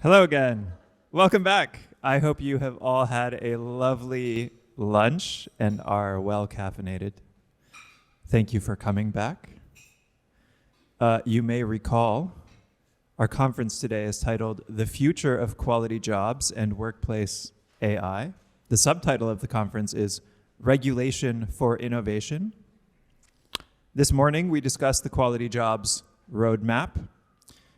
Hello again. Welcome back. I hope you have all had a lovely lunch and are well caffeinated. Thank you for coming back. You may recall our conference today is titled The Future of Quality Jobs and Workplace AI. The subtitle of the conference is Regulation for Innovation. This morning, we discussed the Quality Jobs Roadmap.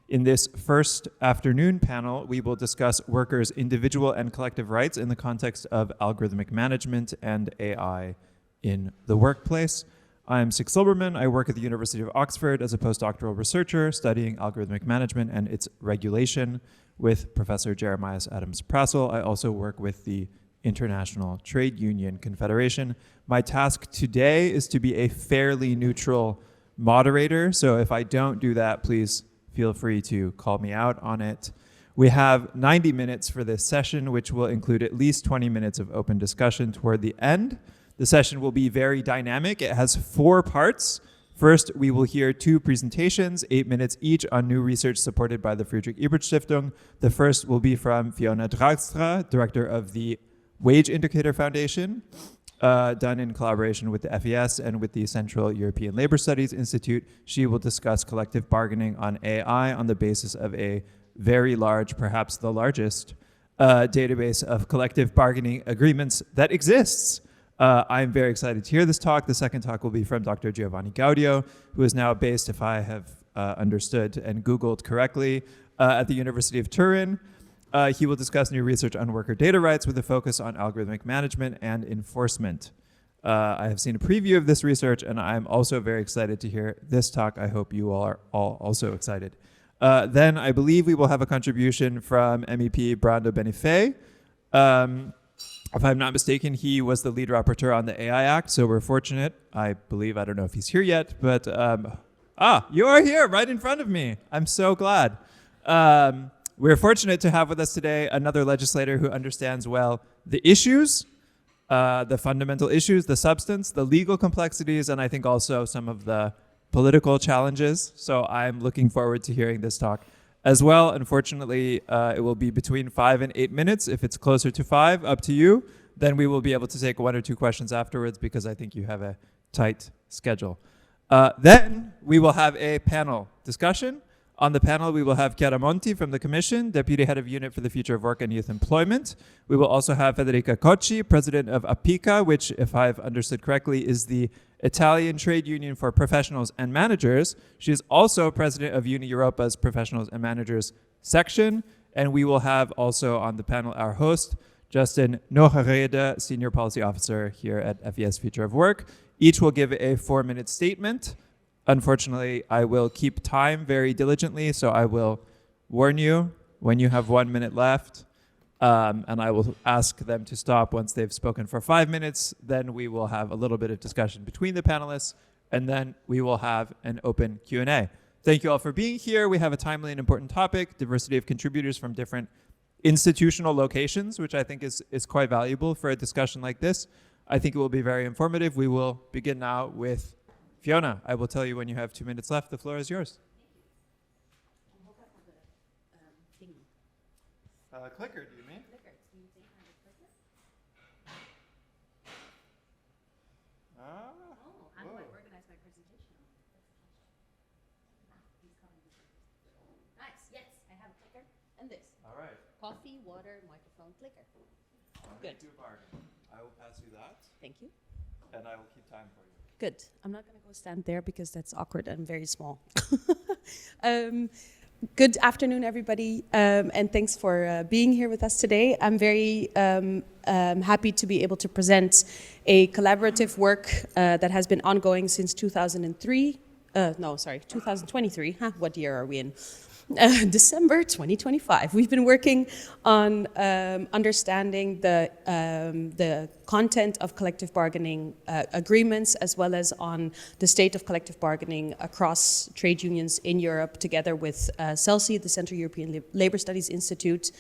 In this first afternoon panel, we will discuss workers' individual and collective rights in the context of algorithmic management and AI in the workplace. I'm Sig Silberman. I work at the University of Oxford as a postdoctoral researcher studying algorithmic management and its regulation with Professor Jeremias Adams-Prassel. I also work with the International Trade Union Confederation. My task today is to be a fairly neutral moderator, so if I don't do that, please feel free to call me out on it. We have 90 minutes for this session, which will include at least 20 minutes of open discussion toward the end. The session will be very dynamic. It has 4 parts. First, we will hear 2 presentations, 8 minutes each, on new research supported by the Friedrich Ebert Stiftung. The first will be from Fiona Draagstra, director of the Wage Indicator Foundation, done in collaboration with the FES and with the Central European Labor Studies Institute. She will discuss collective bargaining on AI on the basis of a very large, perhaps the largest, database of collective bargaining agreements that exists. I'm very excited to hear this talk. The second talk will be from Dr. Giovanni Gaudio, who is now based, if I have understood and Googled correctly, at the University of Turin. He will discuss new research on worker data rights with a focus on algorithmic management and enforcement. I have seen a preview of this research, and I'm also very excited to hear this talk. I hope you all are also excited. Then I believe we will have a contribution from MEP Brando Benifei. If I'm not mistaken, he was the lead rapporteur on the AI Act, so we're fortunate. I believe, I don't know if he's here yet, but you are here right in front of me. I'm so glad. We're fortunate to have with us today another legislator who understands well the issues, the fundamental issues, the substance, the legal complexities, and I think also some of the political challenges. So I'm looking forward to hearing this talk as well. Unfortunately, it will be between 5 and 8 minutes. If it's closer to 5, up to you. Then we will be able to take 1 or 2 questions afterwards because I think you have a tight schedule. Then we will have a panel discussion. On the panel, we will have Chiara Monti from the Commission, Deputy Head of Unit for the Future of Work and Youth Employment. We will also have Federica Cocci, President of APICA, which, if I've understood correctly, is the Italian trade union for professionals and managers. She is also President of Uni Europa's Professionals and Managers section. And we will have also on the panel our host, Justin Nogerede, Senior Policy Officer here at FES Future of Work. Each will give a 4-minute statement. Unfortunately, I will keep time very diligently, so I will warn you when you have 1 minute left, and I will ask them to stop once they've spoken for 5 minutes. Then we will have a little bit of discussion between the panelists, and then we will have an open Q&A. Thank you all for being here. We have a timely and important topic, diversity of contributors from different institutional locations, which I think is quite valuable for a discussion like this. I think it will be very informative. We will begin now with Fiona. I will tell you when you have 2 minutes left. The floor is yours. Clicker, do you mean? Clicker. Do you think I have a clicker? How do I organize my presentation? Nice. Yes, I have a clicker and this. All right. Coffee, water, microphone, clicker. Good. Do a bargain. I will pass you that. Thank you. And I will keep time for you. Good. I'm not going to go stand there because that's awkward and very small. Good afternoon, everybody, and thanks for being here with us today. I'm very happy to be able to present a collaborative work that has been ongoing since 2023. 2023. What year are we in? December 2025. We've been working on understanding the content of collective bargaining agreements, as well as on the state of collective bargaining across trade unions in Europe, together with CELSI, the Central European Labor Studies Institute,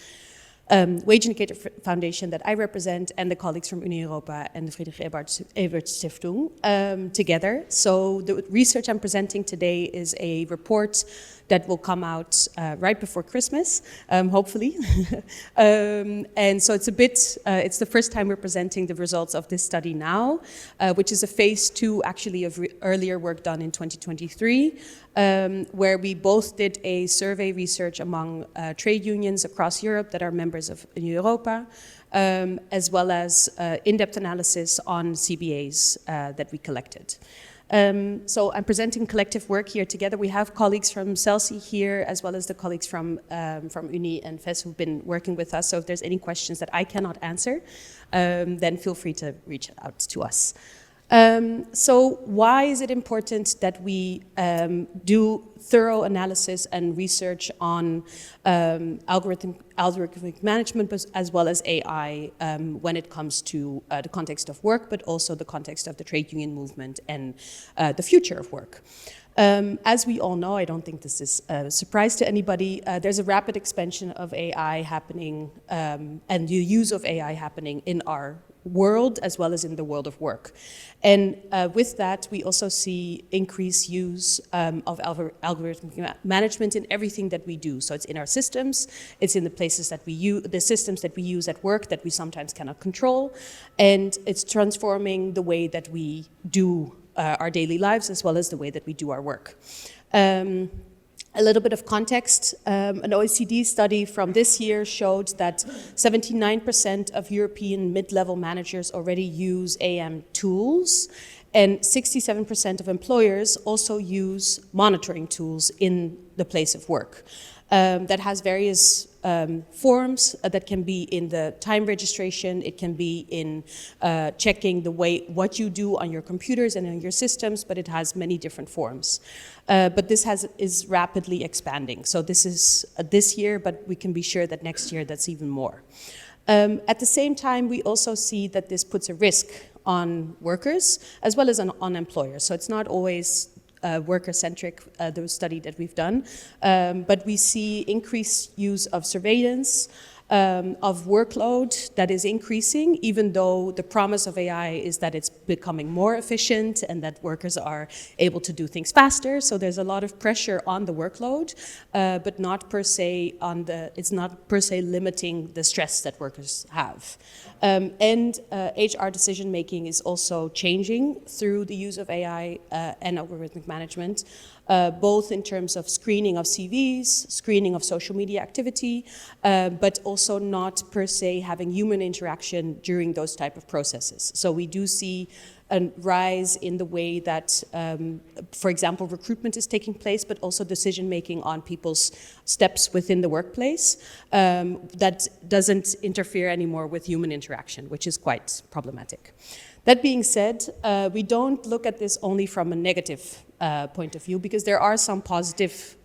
Wage Indicator Foundation that I represent, and the colleagues from Uni Europa and the Friedrich Ebert Stiftung together. So the research I'm presenting today is a report that will come out right before Christmas, hopefully. And so it's it's the first time we're presenting the results of this study now, which is a phase 2 actually of earlier work done in 2023, where we both did a survey research among trade unions across Europe that are members of Europa, as well as in-depth analysis on CBAs that we collected. So I'm presenting collective work here together. We have colleagues from CELSI here, as well as the colleagues from UNI and FES who've been working with us. So if there's any questions that I cannot answer, then feel free to reach out to us. So why is it important that we do thorough analysis and research on algorithmic management, as well as AI, when it comes to the context of work, but also the context of the trade union movement and the future of work? As we all know, I don't think this is a surprise to anybody, there's a rapid expansion of AI happening and the use of AI happening in our world as well as in the world of work. And with that, we also see increased use of algorithmic management in everything that we do. So it's in our systems, it's in the places that we use, the systems that we use at work that we sometimes cannot control, and it's transforming the way that we do our daily lives as well as the way that we do our work. A little bit of context, an OECD study from this year showed that 79% of European mid-level managers already use AM tools, and 67% of employers also use monitoring tools in the place of work. That has various forms that can be in the time registration, it can be in checking the way what you do on your computers and on your systems, but it has many different forms. But this is rapidly expanding. So this is this year, but we can be sure that next year that's even more. At the same time, we also see that this puts a risk on workers as well as on employers. So it's not always worker-centric, the study that we've done, but we see increased use of surveillance, of workload that is increasing, even though the promise of AI is that it's becoming more efficient and that workers are able to do things faster. So there's a lot of pressure on the workload, but not per se it's not per se limiting the stress that workers have. And HR decision making is also changing through the use of AI and algorithmic management. Both in terms of screening of CVs, screening of social media activity, but also not per se having human interaction during those type of processes. So we do see a rise in the way that, for example, recruitment is taking place, but also decision-making on people's steps within the workplace that doesn't interfere anymore with human interaction, which is quite problematic. That being said, we don't look at this only from a negative point of view, because there are some positive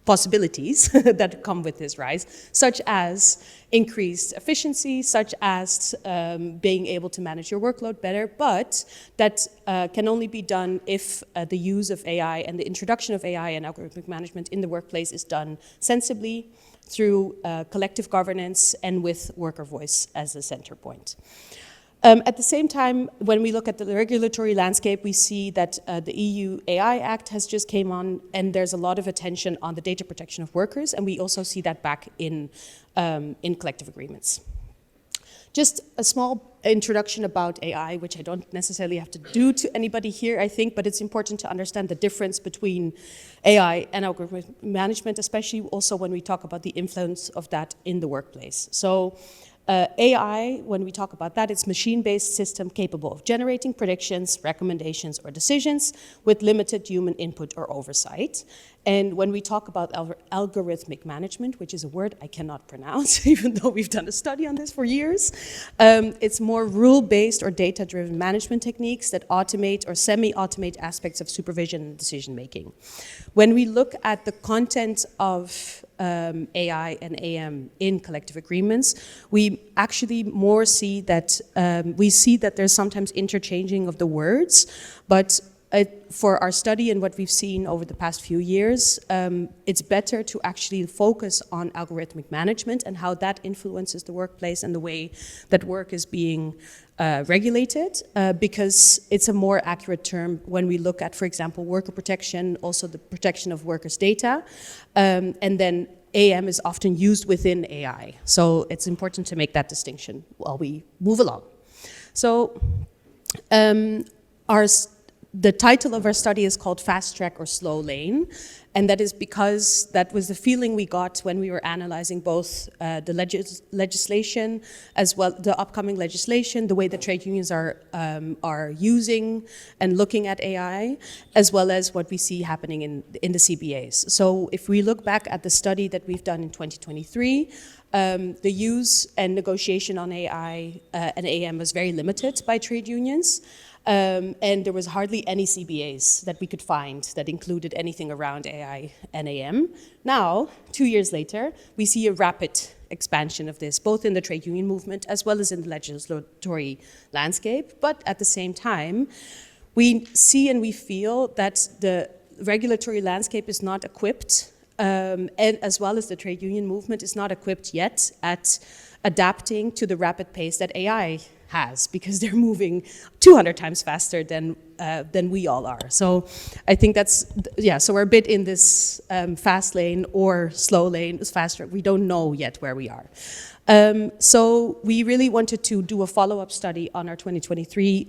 possibilities that come with this rise, such as increased efficiency, such as being able to manage your workload better, but that can only be done if the use of AI and the introduction of AI and algorithmic management in the workplace is done sensibly through collective governance and with worker voice as the center point. At the same time, when we look at the regulatory landscape, we see that the EU AI Act has just came on, and there's a lot of attention on the data protection of workers, and we also see that back in collective agreements. Just a small introduction about AI, which I don't necessarily have to do to anybody here, I think, but it's important to understand the difference between AI and algorithmic management, especially also when we talk about the influence of that in the workplace. So AI, when we talk about that, it's machine-based system capable of generating predictions, recommendations, or decisions with limited human input or oversight. And when we talk about algorithmic management, which is a word I cannot pronounce, even though we've done a study on this for years, it's more rule-based or data-driven management techniques that automate or semi-automate aspects of supervision and decision-making. When we look at the content of AI and AM in collective agreements, we actually more see that there's sometimes interchanging of the words, but for our study and what we've seen over the past few years, it's better to actually focus on algorithmic management and how that influences the workplace and the way that work is being regulated, because it's a more accurate term when we look at, for example, worker protection, also the protection of workers' data, and then AM is often used within AI. So it's important to make that distinction while we move along. So the title of our study is called Fast Track or Slow Lane, and that is because that was the feeling we got when we were analyzing both the legislation as well, the upcoming legislation, the way the trade unions are using and looking at AI, as well as what we see happening in the CBAs. So if we look back at the study that we've done in 2023, the use and negotiation on AI and AM was very limited by trade unions. And there was hardly any CBAs that we could find that included anything around AI and AM. Now, 2 years later, we see a rapid expansion of this, both in the trade union movement as well as in the legislatory landscape. But at the same time, we see and we feel that the regulatory landscape is not equipped, and as well as the trade union movement is not equipped yet at adapting to the rapid pace that AI has, because they're moving 200 times faster than we all are. So I think that's, yeah, so we're a bit in this fast lane or slow lane, faster. We don't know yet where we are. So we really wanted to do a follow-up study on our 2023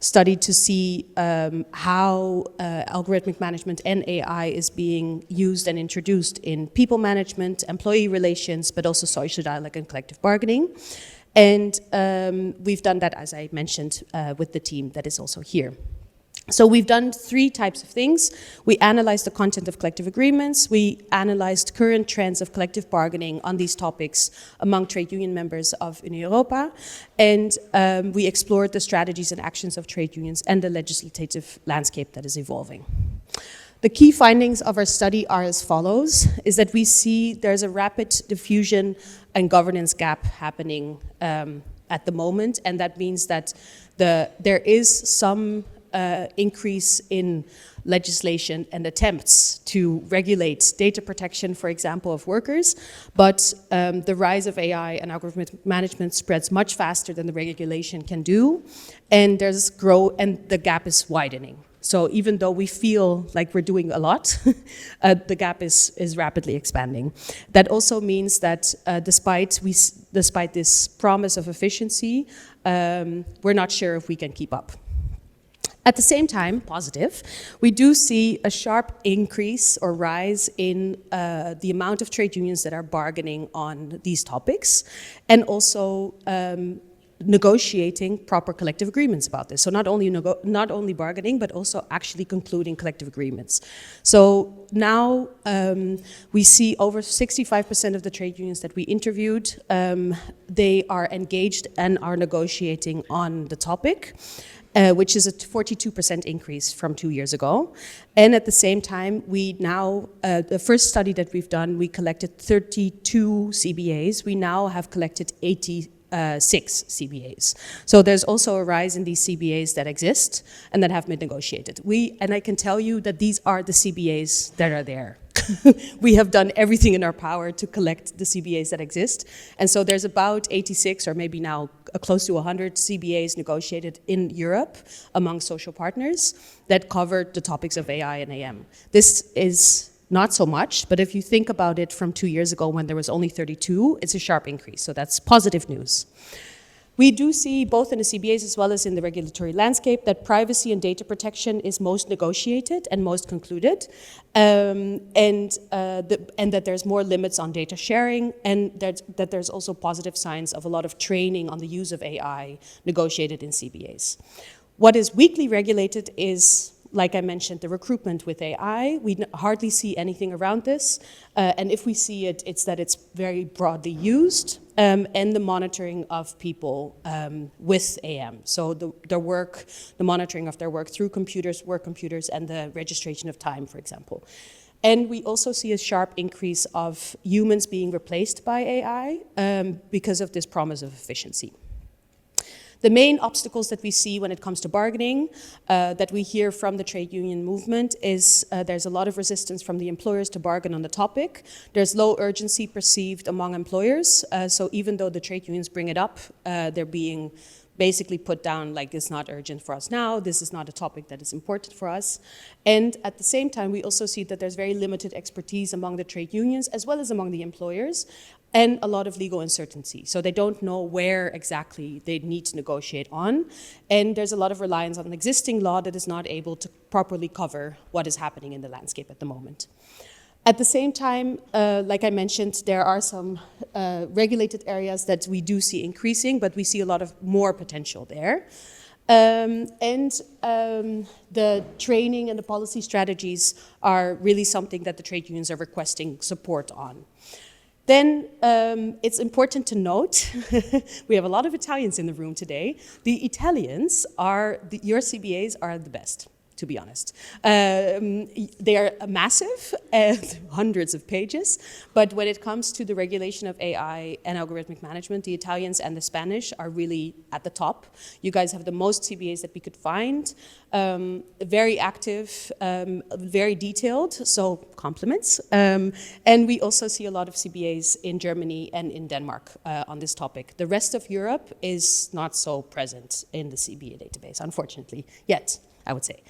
study to see how algorithmic management and AI is being used and introduced in people management, employee relations, but also social dialogue and collective bargaining. And we've done that, as I mentioned, with the team that is also here. So we've done 3 types of things. We analyzed the content of collective agreements. We analyzed current trends of collective bargaining on these topics among trade union members of Unie Europa. And we explored the strategies and actions of trade unions and the legislative landscape that is evolving. The key findings of our study are as follows, is that we see there's a rapid diffusion and governance gap happening at the moment, and that means that there is some increase in legislation and attempts to regulate data protection, for example, of workers, but the rise of AI and algorithmic management spreads much faster than the regulation can do, and the gap is widening. So even though we feel like we're doing a lot, the gap is rapidly expanding. That also means that despite this promise of efficiency, we're not sure if we can keep up. At the same time, positive, we do see a sharp increase or rise in the amount of trade unions that are bargaining on these topics, and also negotiating proper collective agreements about this. So not only bargaining, but also actually concluding collective agreements. So now we see over 65% of the trade unions that we interviewed, they are engaged and are negotiating on the topic, which is a 42% increase from 2 years ago. And at the same time, we now, the first study that we've done, we collected 32 CBAs. We now have collected 86 CBAs. So there's also a rise in these CBAs that exist and that have been negotiated. And I can tell you that these are the CBAs that are there. We have done everything in our power to collect the CBAs that exist. And so there's about 86 or maybe now close to 100 CBAs negotiated in Europe among social partners that cover the topics of AI and AM. This is not so much, but if you think about it from 2 years ago when there was only 32, it's a sharp increase, so that's positive news. We do see, both in the CBAs as well as in the regulatory landscape, that privacy and data protection is most negotiated and most concluded, and that there's more limits on data sharing, and that there's also positive signs of a lot of training on the use of AI negotiated in CBAs. What is weakly regulated is, like I mentioned, the recruitment with AI. We hardly see anything around this. And if we see it, it's that it's very broadly used, and the monitoring of people with AM. So the monitoring of their work through computers, work computers, and the registration of time, for example. And we also see a sharp increase of humans being replaced by AI because of this promise of efficiency. The main obstacles that we see when it comes to bargaining, that we hear from the trade union movement, is there's a lot of resistance from the employers to bargain on the topic. There's low urgency perceived among employers, so even though the trade unions bring it up, they're being basically put down like it's not urgent for us now, this is not a topic that is important for us. And at the same time, we also see that there's very limited expertise among the trade unions as well as among the employers, and a lot of legal uncertainty. So they don't know where exactly they need to negotiate on. And there's a lot of reliance on an existing law that is not able to properly cover what is happening in the landscape at the moment. At the same time, like I mentioned, there are some regulated areas that we do see increasing, but we see a lot of more potential there. The training and the policy strategies are really something that the trade unions are requesting support on. Then it's important to note, we have a lot of Italians in the room today. The Italians are, your CBAs are the best, to be honest. They are massive, hundreds of pages, but when it comes to the regulation of AI and algorithmic management, the Italians and the Spanish are really at the top. You guys have the most CBAs that we could find, very active, very detailed, so compliments. And we also see a lot of CBAs in Germany and in Denmark on this topic. The rest of Europe is not so present in the CBA database, unfortunately, yet. I would say.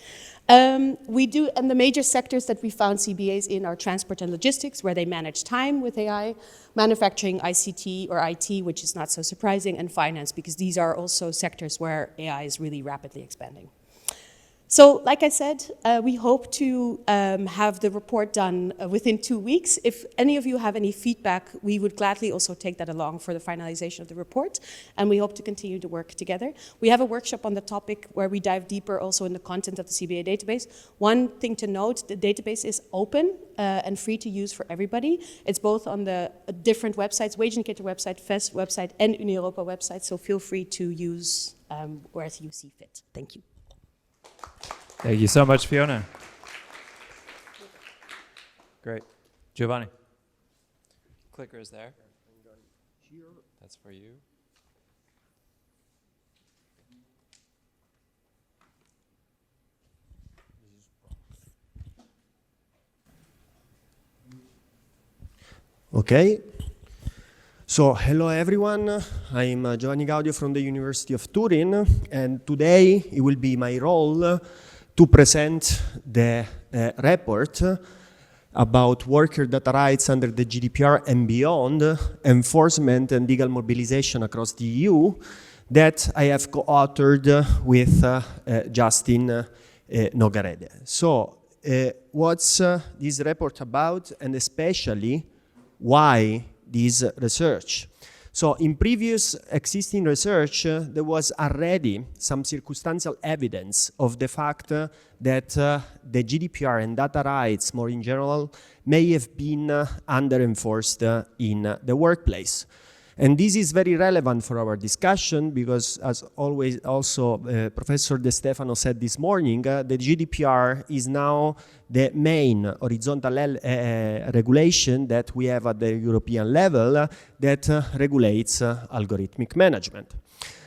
We do, and the major sectors that we found CBAs in are transport and logistics, where they manage time with AI, manufacturing, ICT or IT, which is not so surprising, and finance, because these are also sectors where AI is really rapidly expanding. So, like I said, we hope to have the report done within 2 weeks. If any of you have any feedback, we would gladly also take that along for the finalization of the report, and we hope to continue to work together. We have a workshop on the topic where we dive deeper also in the content of the CBA database. One thing to note, the database is open and free to use for everybody. It's both on the different websites, Wage Indicator website, FES website, and Europa website, so feel free to use wherever you see fit. Thank you. Thank you so much, Fiona. Great. Giovanni. Clicker is there. That's for you. Okay. So, hello everyone. I'm Giovanni Gaudio from the University of Turin, and today it will be my role to present the report about worker data rights under the GDPR and beyond, enforcement and legal mobilization across the EU, that I have co-authored with Justin Nogarede. So, what's this report about, and especially why this research? So in previous existing research, there was already some circumstantial evidence of the fact that the GDPR and data rights, more in general, may have been under-enforced in the workplace. And this is very relevant for our discussion because, as always, also Professor De Stefano said this morning, the GDPR is now the main horizontal regulation that we have at the European level that regulates algorithmic management.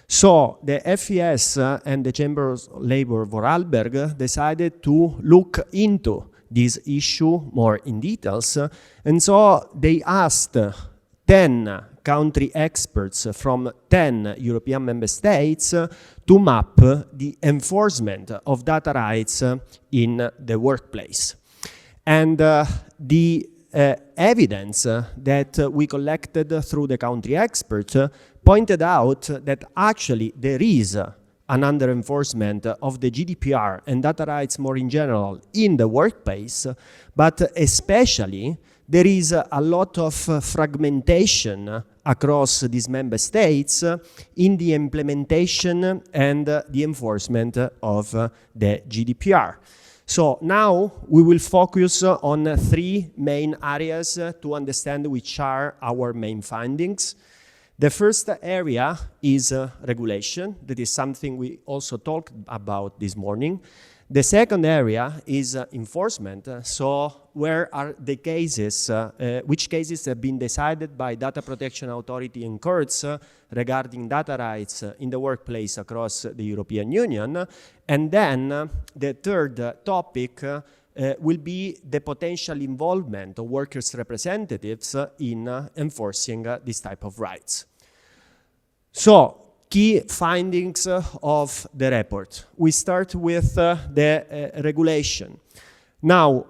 So the FES and the Chamber of Labor Vorarlberg decided to look into this issue more in details, and so they asked 10 country experts from 10 European member states to map the enforcement of data rights in the workplace. And the evidence that we collected through the country experts pointed out that actually there is an under-enforcement of the GDPR and data rights more in general in the workplace, but especially there is a lot of fragmentation across these member states in the implementation and the enforcement of the GDPR. So now we will focus on 3 main areas to understand which are our main findings. The first area is regulation. That is something we also talked about this morning. The second area is enforcement. So where are the cases, which cases have been decided by data protection authority and courts regarding data rights in the workplace across the European Union? And then the third topic will be the potential involvement of workers' representatives in enforcing this type of rights. So, key findings of the report. We start with the regulation. Now,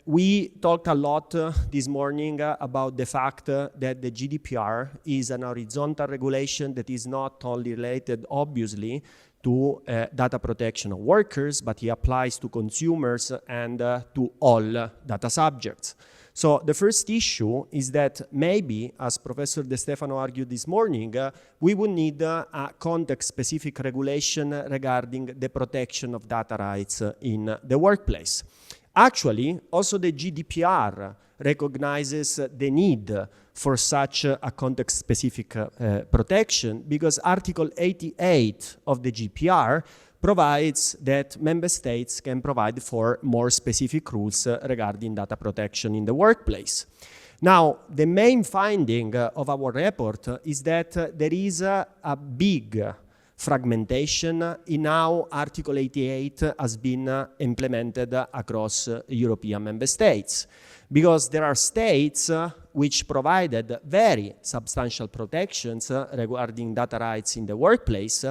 we talked a lot this morning about the fact that the GDPR is an horizontal regulation that is not only related, obviously, to data protection of workers, but it applies to consumers and to all data subjects. So the first issue is that maybe, as Professor De Stefano argued this morning, we would need a context-specific regulation regarding the protection of data rights in the workplace. Actually, also the GDPR recognizes the need for such a context-specific protection, because Article 88 of the GDPR provides that member states can provide for more specific rules regarding data protection in the workplace. Now, the main finding of our report is that there is a big fragmentation in how Article 88 has been implemented across European member states. Because there are states which provided very substantial protections regarding data rights in the workplace,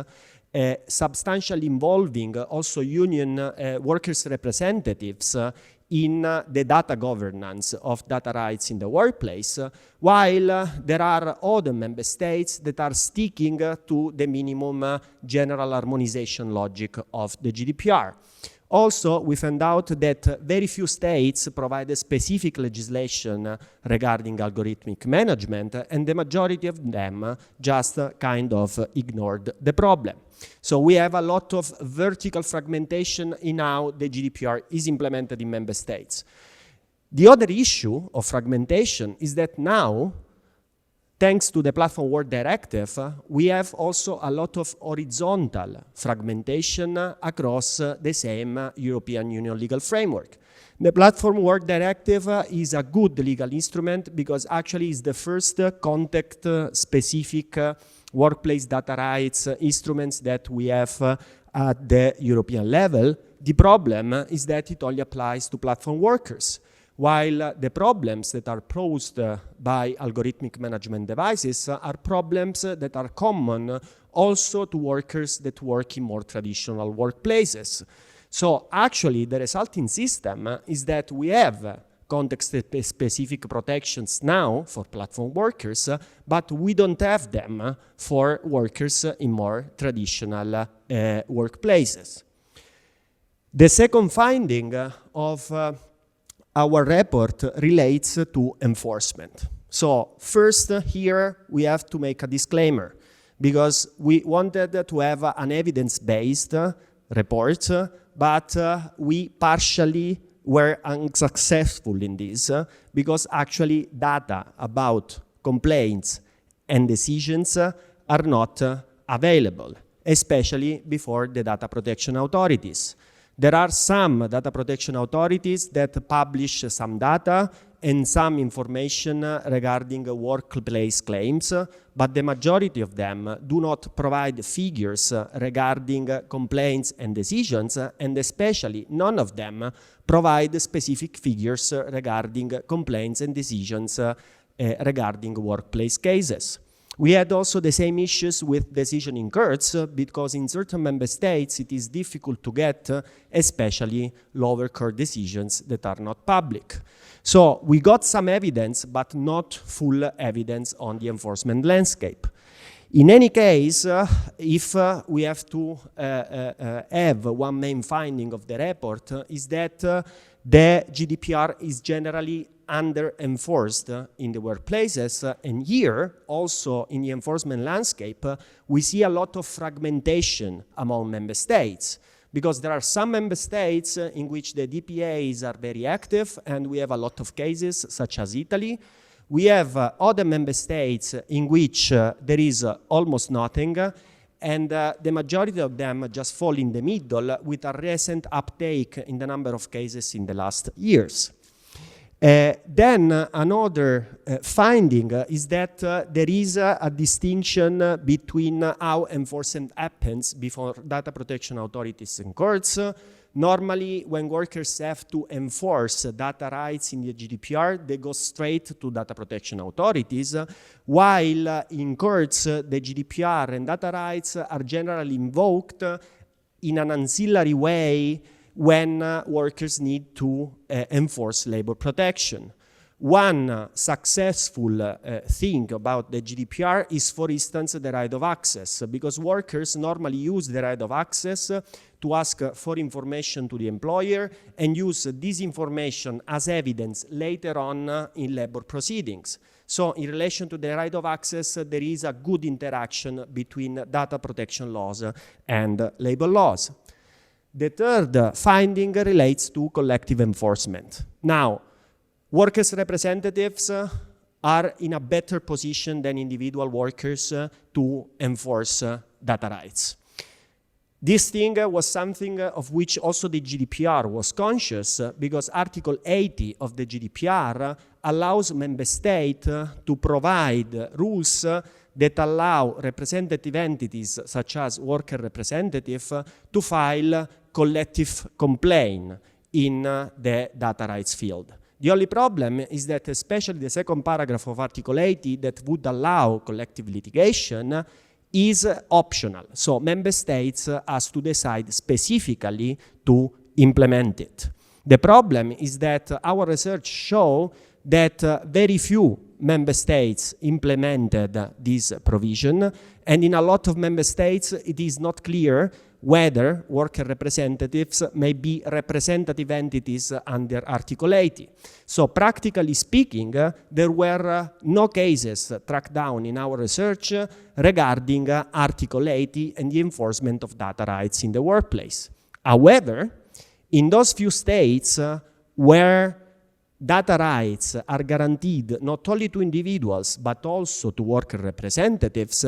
substantially involving also union workers' representatives in the data governance of data rights in the workplace, while there are other member states that are sticking to the minimum general harmonization logic of the GDPR. Also, we found out that very few states provide a specific legislation regarding algorithmic management, and the majority of them just kind of ignored the problem. So we have a lot of vertical fragmentation in how the GDPR is implemented in member states. The other issue of fragmentation is that now, thanks to the Platform Work Directive, we have also a lot of horizontal fragmentation across the same European Union legal framework. The Platform Work Directive is a good legal instrument because actually it's the first context-specific workplace data rights instruments that we have at the European level. The problem is that it only applies to platform workers, while the problems that are posed by algorithmic management devices are problems that are common also to workers that work in more traditional workplaces. So actually the resulting system is that we have context-specific protections now for platform workers, but we don't have them for workers in more traditional workplaces. The second finding of our report relates to enforcement. So first here we have to make a disclaimer because we wanted to have an evidence-based report, but we partially were unsuccessful in this because actually data about complaints and decisions are not available, especially before the data protection authorities. There are some data protection authorities that publish some data and some information regarding workplace claims, but the majority of them do not provide figures regarding complaints and decisions, and especially none of them provide specific figures regarding complaints and decisions regarding workplace cases. We had also the same issues with decisioning courts because in certain member states it is difficult to get especially lower court decisions that are not public. So we got some evidence but not full evidence on the enforcement landscape. In any case, if we have to have one main finding of the report is that the GDPR is generally under-enforced in the workplaces, and here, also in the enforcement landscape, we see a lot of fragmentation among member states, because there are some member states in which the DPAs are very active, and we have a lot of cases, such as Italy. We have other member states in which there is almost nothing, and the majority of them just fall in the middle with a recent uptake in the number of cases in the last years. Then another finding is that there is a distinction between how enforcement happens before data protection authorities and courts. Normally, when workers have to enforce data rights in the GDPR, they go straight to data protection authorities, while in courts, the GDPR and data rights are generally invoked in an ancillary way when workers need to enforce labor protection. One successful thing about the GDPR is, for instance, the right of access, because workers normally use the right of access to ask for information to the employer and use this information as evidence later on in labor proceedings. So in relation to the right of access, there is a good interaction between data protection laws and labor laws. The third finding relates to collective enforcement. Now, workers' representatives are in a better position than individual workers to enforce data rights. This thing was something of which also the GDPR was conscious, because Article 80 of the GDPR allows member states to provide rules that allow representative entities, such as worker representative, to file collective complaint in the data rights field. The only problem is that especially the second paragraph of Article 80 that would allow collective litigation is optional. So member states has to decide specifically to implement it. The problem is that our research show that very few member states implemented this provision, and in a lot of member states it is not clear whether worker representatives may be representative entities under Article 80. So practically speaking, there were no cases tracked down in our research regarding Article 80 and the enforcement of data rights in the workplace. However, in those few states where data rights are guaranteed not only to individuals but also to worker representatives,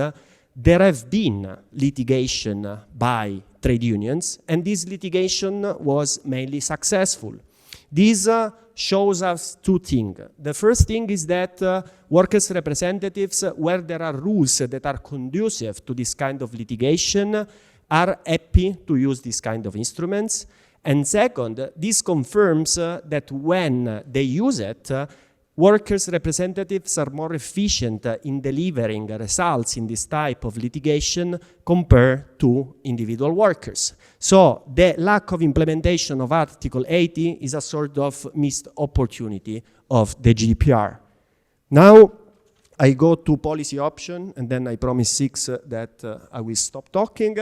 there have been litigation by trade unions, and this litigation was mainly successful. This shows us two things. The first thing is that workers' representatives, where there are rules that are conducive to this kind of litigation, are happy to use this kind of instruments. And second, this confirms that when they use it, workers' representatives are more efficient in delivering results in this type of litigation compared to individual workers. So the lack of implementation of Article 80 is a sort of missed opportunity of the GDPR. Now I go to policy option, and then I promise 6 that I will stop talking.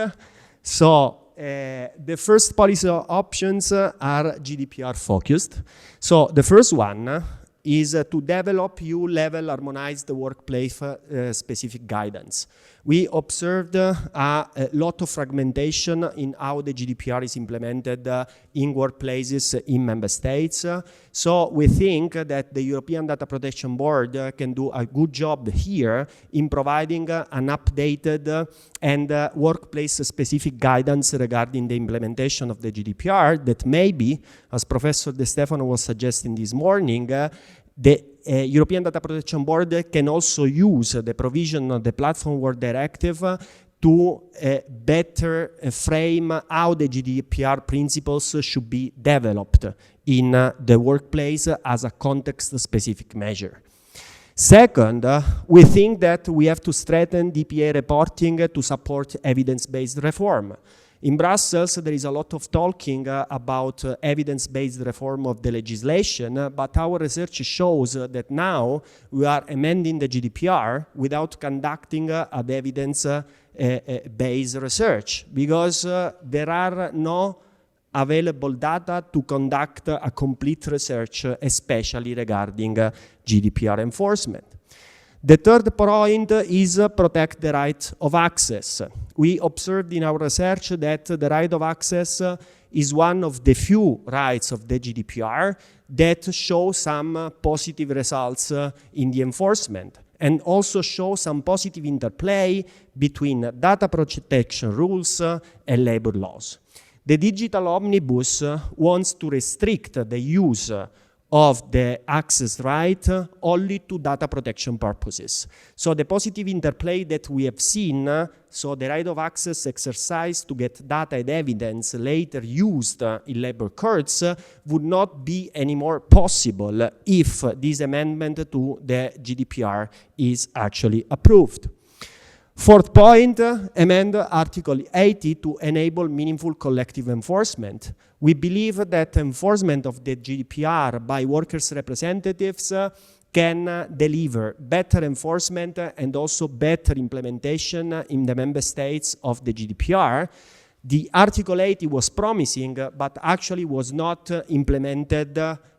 So the first policy options are GDPR focused. So the first one is to develop EU-level harmonized workplace specific guidance. We observed a lot of fragmentation in how the GDPR is implemented in workplaces in member states. So we think that the European Data Protection Board can do a good job here in providing an updated and workplace-specific guidance regarding the implementation of the GDPR that maybe, as Professor De Stefano was suggesting this morning, the European Data Protection Board can also use the provision of the Platform Work Directive to better frame how the GDPR principles should be developed in the workplace as a context-specific measure. Second, we think that we have to strengthen DPA reporting to support evidence-based reform. In Brussels, there is a lot of talking about evidence-based reform of the legislation, but our research shows that now we are amending the GDPR without conducting an evidence-based research, because there are no available data to conduct a complete research, especially regarding GDPR enforcement. The third point is protect the right of access. We observed in our research that the right of access is one of the few rights of the GDPR that show some positive results in the enforcement. and also show some positive interplay between data protection rules and labor laws. The digital omnibus wants to restrict the use of the access right only to data protection purposes. So the positive interplay that we have seen, so the right of access exercised to get data and evidence later used in labor courts would not be anymore possible if this amendment to the GDPR is actually approved. Fourth point, amend Article 80 to enable meaningful collective enforcement. We believe that enforcement of the GDPR by workers' representatives can deliver better enforcement and also better implementation in the member states of the GDPR. The Article 80 was promising, but actually was not implemented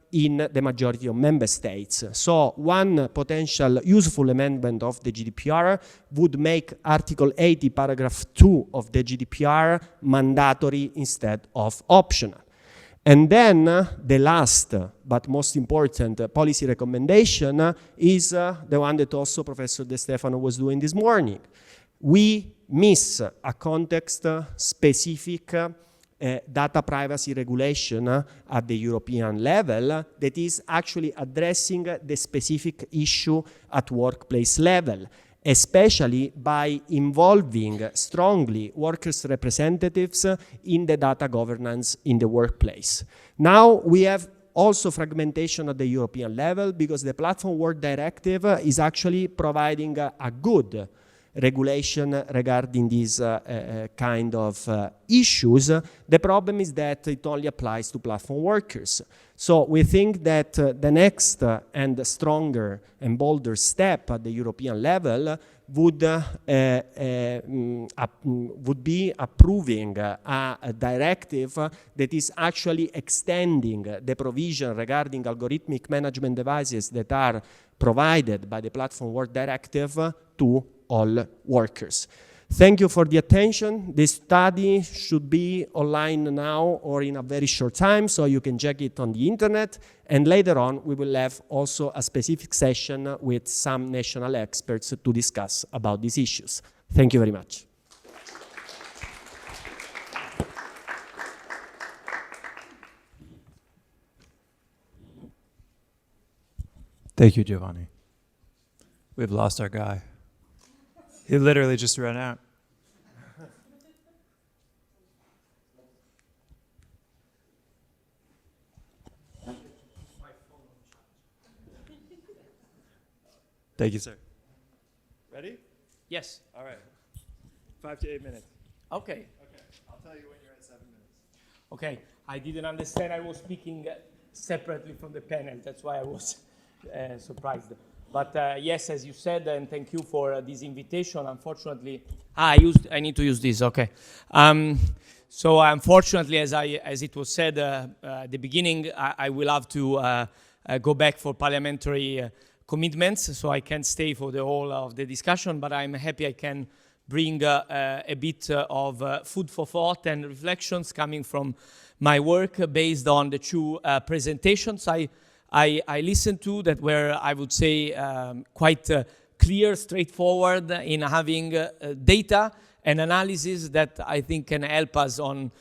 in the majority of member states. So one potential useful amendment of the GDPR would make Article 80, paragraph 2 of the GDPR mandatory instead of optional. And then the last but most important policy recommendation is the one that also Professor De Stefano was doing this morning. We miss a context-specific data privacy regulation at the European level that is actually addressing the specific issue at workplace level, especially by involving strongly workers' representatives in the data governance in the workplace. Now we have also fragmentation at the European level because the Platform Work Directive is actually providing a good regulation regarding these kind of issues. The problem is that it only applies to platform workers. So we think that the next and stronger and bolder step at the European level would be approving a directive that is actually extending the provision regarding algorithmic management devices that are provided by the Platform Work Directive to all workers. Thank you for the attention. This study should be online now or in a very short time, so you can check it on the internet. And later on, we will have also a specific session with some national experts to discuss about these issues. Thank you very much. Thank you, Giovanni. We've lost our guy. He literally just ran out. Thank you, sir. Ready? Yes. All right. 5 to 8 minutes. Okay. Okay. I'll tell you when you're at 7 minutes. Okay. I didn't understand. I was speaking separately from the panel. That's why I was surprised. But yes, as you said, and thank you for this invitation. Unfortunately, I need to use this. Okay. So unfortunately, as it was said at the beginning, I will have to go back for parliamentary commitments, so I can't stay for the whole of the discussion. But I'm happy I can bring a bit of food for thought and reflections coming from my work based on the two presentations I listened to that were, I would say, quite clear, straightforward in having data and analysis that I think can help us on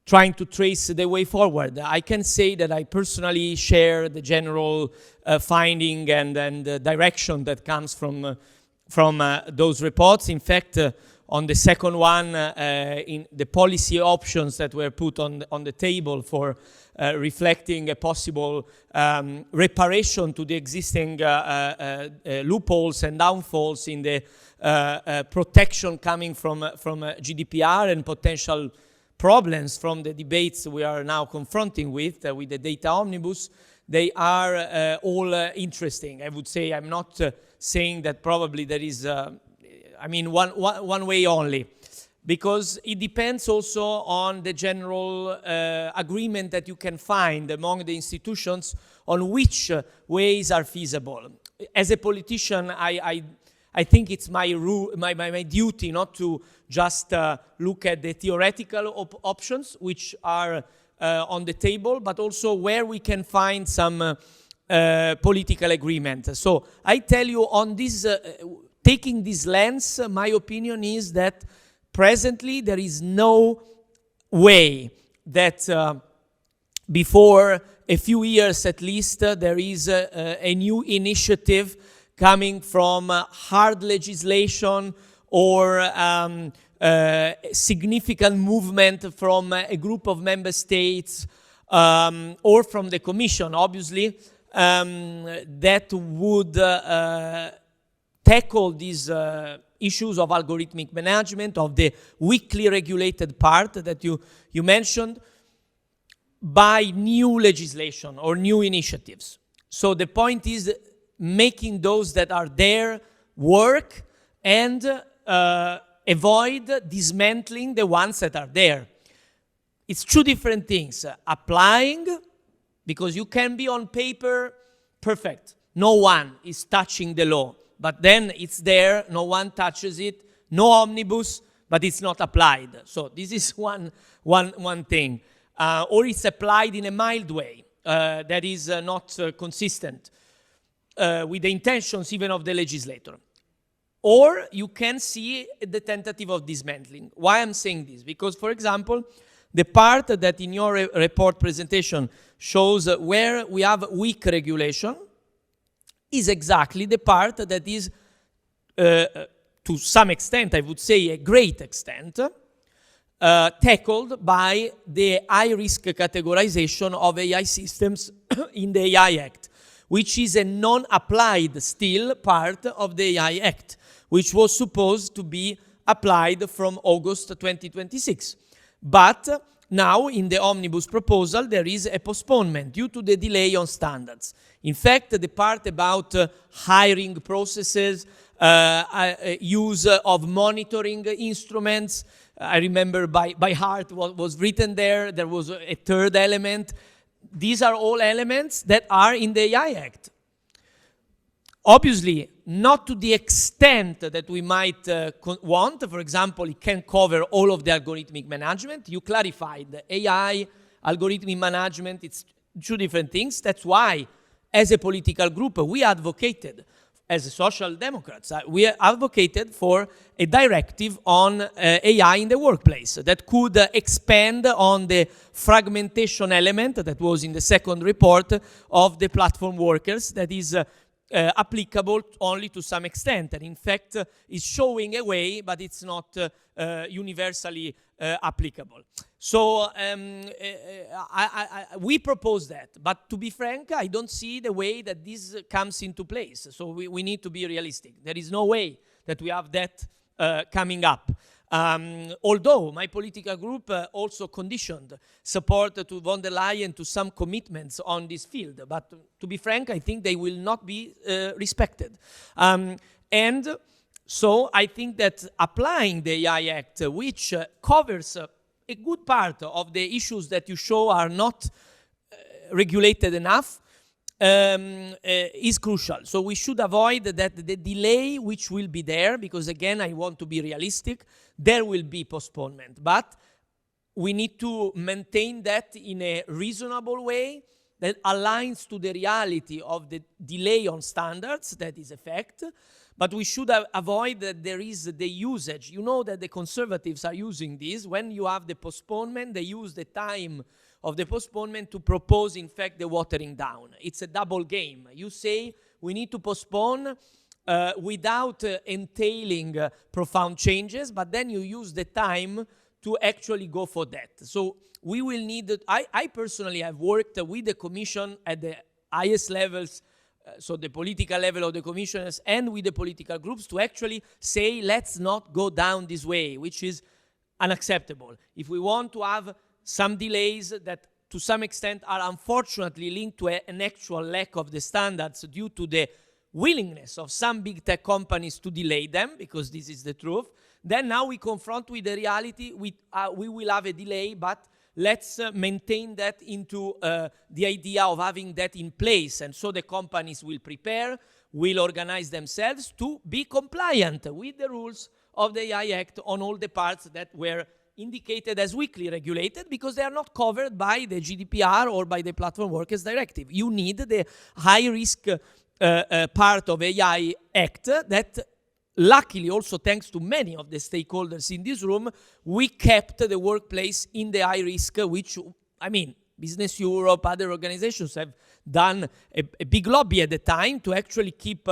trying to trace the way forward. I can say that I personally share the general finding and the direction that comes from those reports. In fact, on the second one, in the policy options that were put on the table for reflecting a possible reparation to the existing loopholes and downfalls in the protection coming from GDPR and potential problems from the debates we are now confronting with the data omnibus, they are all interesting. I would say I'm not saying that probably there is, one way only, because it depends also on the general agreement that you can find among the institutions on which ways are feasible. As a politician, I think it's my duty not to just look at the theoretical options which are on the table, but also where we can find some political agreement. So I tell you on this, taking this lens, my opinion is that presently there is no way that before a few years at least, there is a new initiative coming from hard legislation or significant movement from a group of member states or from the Commission, obviously, that would tackle these issues of algorithmic management, of the weakly regulated part that you mentioned, by new legislation or new initiatives. So the point is making those that are there work and avoid dismantling the ones that are there. It's two different things. Applying, because you can be on paper perfect. No one is touching the law, but then it's there, no one touches it, no omnibus, but it's not applied. So this is one thing. Or it's applied in a mild way that is not consistent with the intentions even of the legislator. Or you can see the tentative of dismantling. Why I'm saying this? Because, for example, the part that in your report presentation shows where we have weak regulation is exactly the part that is, to some extent, I would say a great extent, tackled by the high-risk categorization of AI systems in the AI Act, which is a non-applied still part of the AI Act, which was supposed to be applied from August 2026. But now, in the omnibus proposal, there is a postponement due to the delay on standards. In fact, the part about hiring processes, use of monitoring instruments, I remember by heart what was written there. There was a third element. These are all elements that are in the AI Act. Obviously, not to the extent that we might want. For example, it can cover all of the algorithmic management. You clarified the AI, algorithmic management, it's two different things. That's why, as a political group, we advocated, as social democrats, we advocated for a directive on AI in the workplace that could expand on the fragmentation element that was in the second report of the platform workers that is applicable only to some extent, and in fact is showing a way, but it's not universally applicable. So we propose that, but to be frank, I don't see the way that this comes into place. So we need to be realistic. There is no way that we have that coming up. Although my political group also conditioned support to von der Leyen to some commitments on this field, but to be frank, I think they will not be respected. And so I think that applying the AI Act, which covers a good part of the issues that you show are not regulated enough, is crucial. So we should avoid that the delay which will be there, because again, I want to be realistic, there will be postponement. But we need to maintain that in a reasonable way that aligns to the reality of the delay on standards, that is a fact. But we should avoid that there is the usage. You know that the conservatives are using this. When you have the postponement, they use the time of the postponement to propose, in fact, the watering down. It's a double game. You say we need to postpone without entailing profound changes, but then you use the time to actually go for that. So we will need, I personally have worked with the Commission at the highest levels, so the political level of the commissioners and with the political groups to actually say, let's not go down this way, which is unacceptable. If we want to have some delays that to some extent are unfortunately linked to an actual lack of the standards due to the willingness of some big tech companies to delay them, because this is the truth, then now we confront with the reality, we will have a delay, but let's maintain that into the idea of having that in place. And so the companies will prepare, will organize themselves to be compliant with the rules of the AI Act on all the parts that were indicated as weakly regulated because they are not covered by the GDPR or by the Platform Workers Directive. You need the high-risk part of AI Act that, luckily, also thanks to many of the stakeholders in this room, we kept the workplace in the high risk, which, I mean, Business Europe, other organizations have done a big lobby at the time to actually keep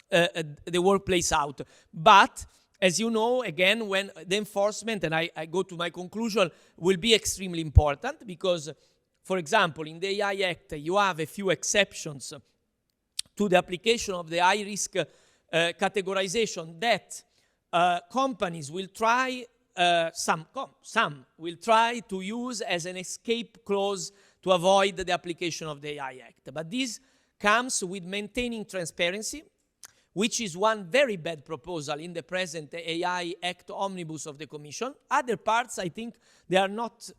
the workplace out. But, as you know, again, when the enforcement, and I go to my conclusion, will be extremely important because, for example, in the AI Act, you have a few exceptions to the application of the high risk categorization that companies will try, some will try to use as an escape clause to avoid the application of the AI Act. But this comes with maintaining transparency, which is one very bad proposal in the present AI Act omnibus of the Commission. Other parts, I think, they are not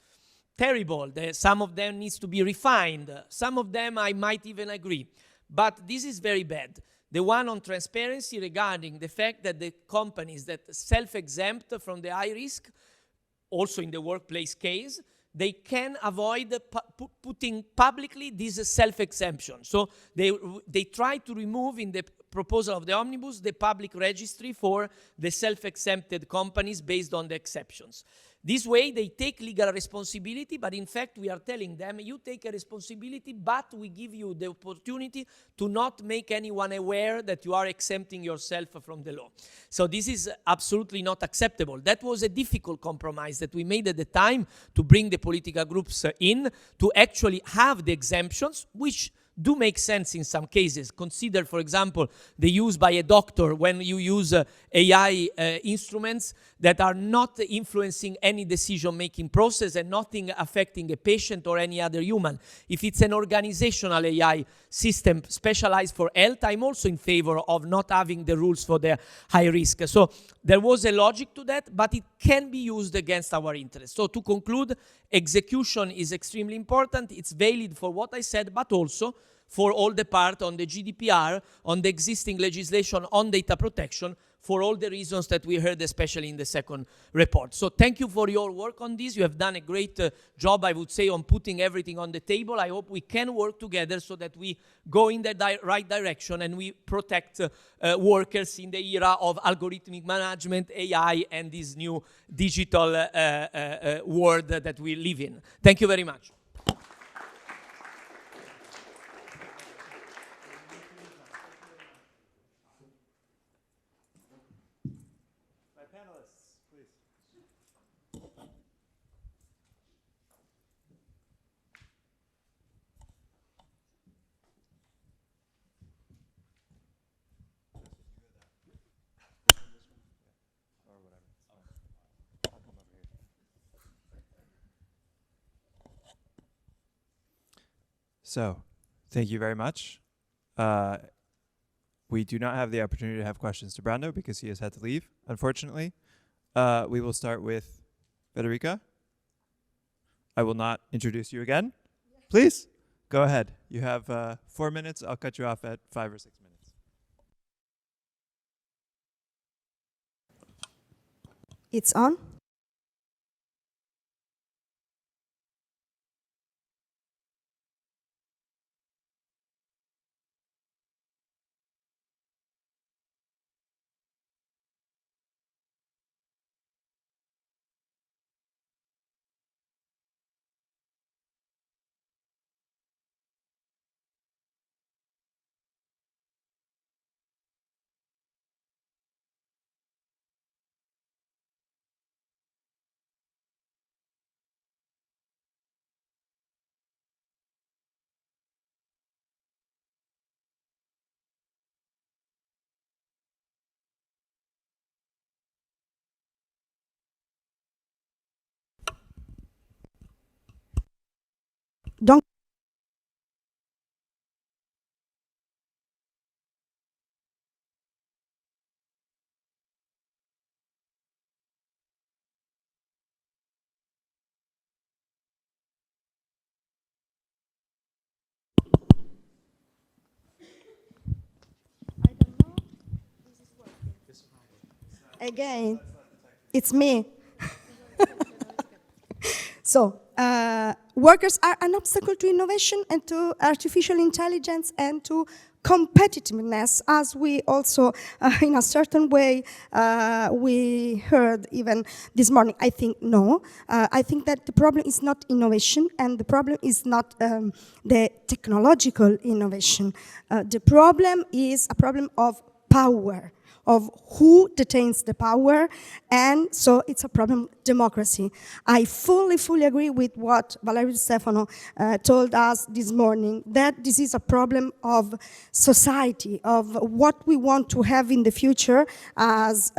terrible. Some of them needs to be refined. Some of them I might even agree. But this is very bad. The one on transparency regarding the fact that the companies that self-exempt from the high risk, also in the workplace case, they can avoid putting publicly this self-exemption. So they try to remove in the proposal of the omnibus the public registry for the self-exempted companies based on the exceptions. This way, they take legal responsibility, but in fact, we are telling them, you take a responsibility, but we give you the opportunity to not make anyone aware that you are exempting yourself from the law. So this is absolutely not acceptable. That was a difficult compromise that we made at the time to bring the political groups in to actually have the exemptions, which do make sense in some cases. Consider, for example, the use by a doctor when you use AI instruments that are not influencing any decision-making process and nothing affecting a patient or any other human. If it's an organizational AI system specialized for health, I'm also in favor of not having the rules for the high risk. So there was a logic to that, but it can be used against our interests. So to conclude, execution is extremely important. It's valid for what I said, but also for all the part on the GDPR, on the existing legislation on data protection, for all the reasons that we heard, especially in the second report. So thank you for your work on this. You have done a great job, I would say, on putting everything on the table. I hope we can work together so that we go in the right direction and we protect workers in the era of algorithmic management, AI, and this new digital world that we live in. Thank you very much. So, thank you very much. We do not have the opportunity to have questions to Brando because he has had to leave, unfortunately. We will start with Federica. I will not introduce you again. Please, go ahead. You have 4 minutes. I'll cut you off at 5 or 6 minutes. It's on? Donc, again, it's me. So workers are an obstacle to innovation and to artificial intelligence and to competitiveness, as we also, in a certain way, we heard even this morning. I think no. I think that the problem is not innovation, and the problem is not the technological innovation. The problem is a problem of power, of who detains the power, and so it's a problem of democracy. I fully agree with what Valerio Stefano told us this morning, that this is a problem of society, of what we want to have in the future as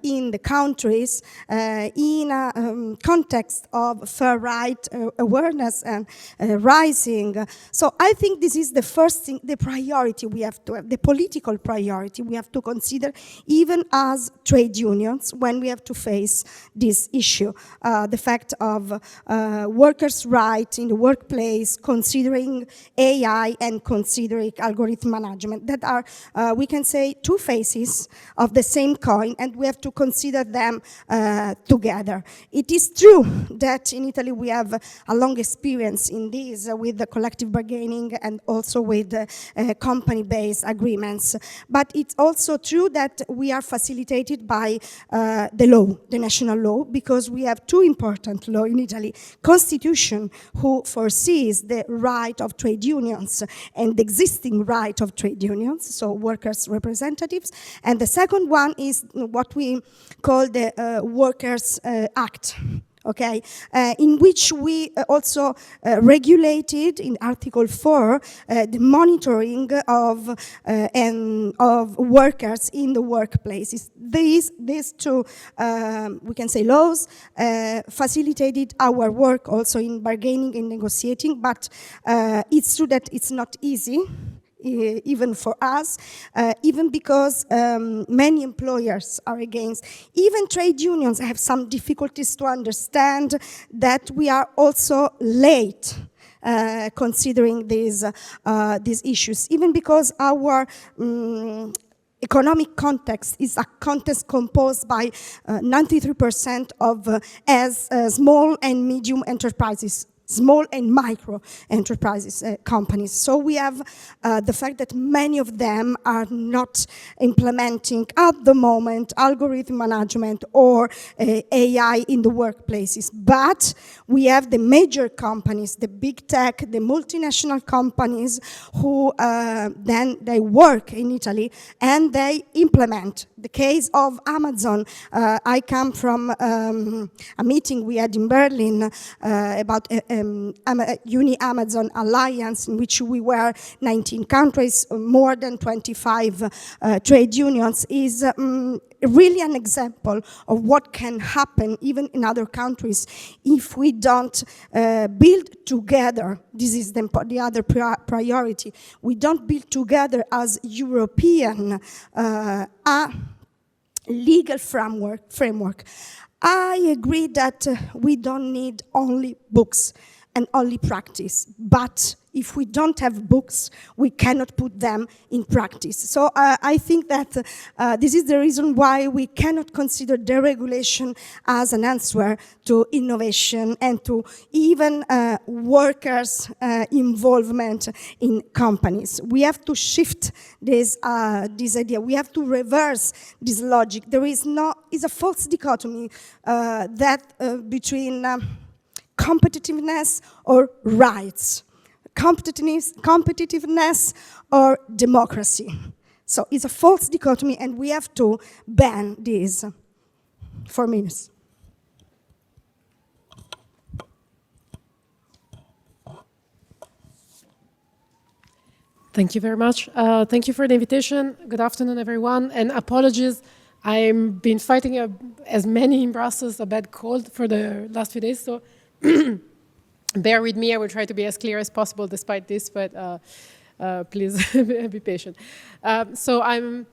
in the countries, in a context of far right awareness and rising. So I think this is the first thing, the priority we have to have, the political priority we have to consider, even as trade unions, when we have to face this issue. The fact of workers' rights in the workplace, considering AI and considering algorithm management, that are, we can say, two faces of the same coin, and we have to consider them together. It is true that in Italy we have a long experience in this with the collective bargaining and also with company-based agreements, but it's also true that we are facilitated by the law, the national law, because we have two important laws in Italy. Constitution, who foresees the right of trade unions and the existing right of trade unions, so workers' representatives, and the second one is what we call the Workers' Act. Okay, in which we also regulated in Article 4 the monitoring of workers in the workplaces. These two, we can say, laws facilitated our work also in bargaining and negotiating, but it's true that it's not easy. Even for us, even because many employers are against. Even trade unions have some difficulties to understand that we are also late considering these issues, even because our economic context is a context composed by 93% of small and medium enterprises, small and micro enterprises, companies. So we have the fact that many of them are not implementing at the moment algorithm management or AI in the workplaces. But we have the major companies, the big tech, the multinational companies who then they work in Italy and they implement. The case of Amazon, I come from a meeting we had in Berlin about Uni-Amazon Alliance, in which we were 19 countries, more than 25 trade unions, is really an example of what can happen even in other countries if we don't build together. This is the other priority. We don't build together as European a legal framework. I agree that we don't need only books and only practice, but if we don't have books, we cannot put them in practice. So I think that this is the reason why we cannot consider deregulation as an answer to innovation and to even workers' involvement in companies. We have to shift this idea. We have to reverse this logic. There is a false dichotomy between competitiveness or rights. Competitiveness or democracy. So it's a false dichotomy, and we have to ban this. 4 minutes. Thank you very much. Thank you for the invitation. Good afternoon, everyone, and apologies. I've been fighting as many in Brussels, a bad cold for the last few days, so bear with me. I will try to be as clear as possible despite this, but please be patient. So I'm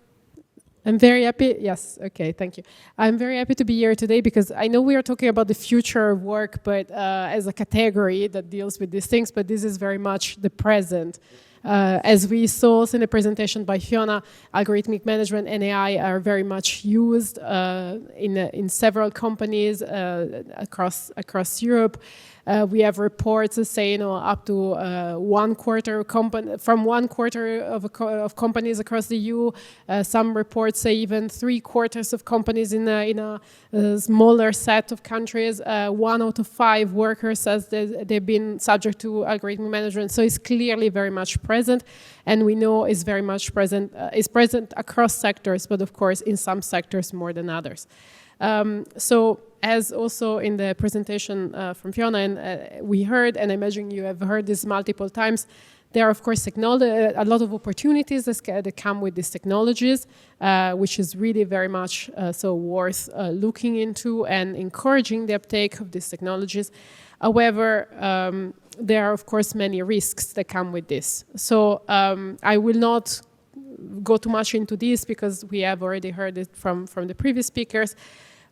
very happy. Yes, okay, thank you. I'm very happy to be here today because I know we are talking about the future of work, but as a category that deals with these things, but this is very much the present. As we saw in the presentation by Fiona, algorithmic management and AI are very much used in several companies across Europe. We have reports that say, up to 1/4 from 1/4 of companies across the EU. Some reports say even 3/4 of companies in a smaller set of countries. 1 out of 5 workers says they've been subject to algorithmic management. So it's clearly very much present, and we know it's very much present. It's present across sectors, but of course in some sectors more than others. So as also in the presentation from Fiona, and we heard, and I imagine you have heard this multiple times, there are of course a lot of opportunities that come with these technologies, which is really very much so worth looking into and encouraging the uptake of these technologies. However, there are of course many risks that come with this. So I will not go too much into this because we have already heard it from the previous speakers.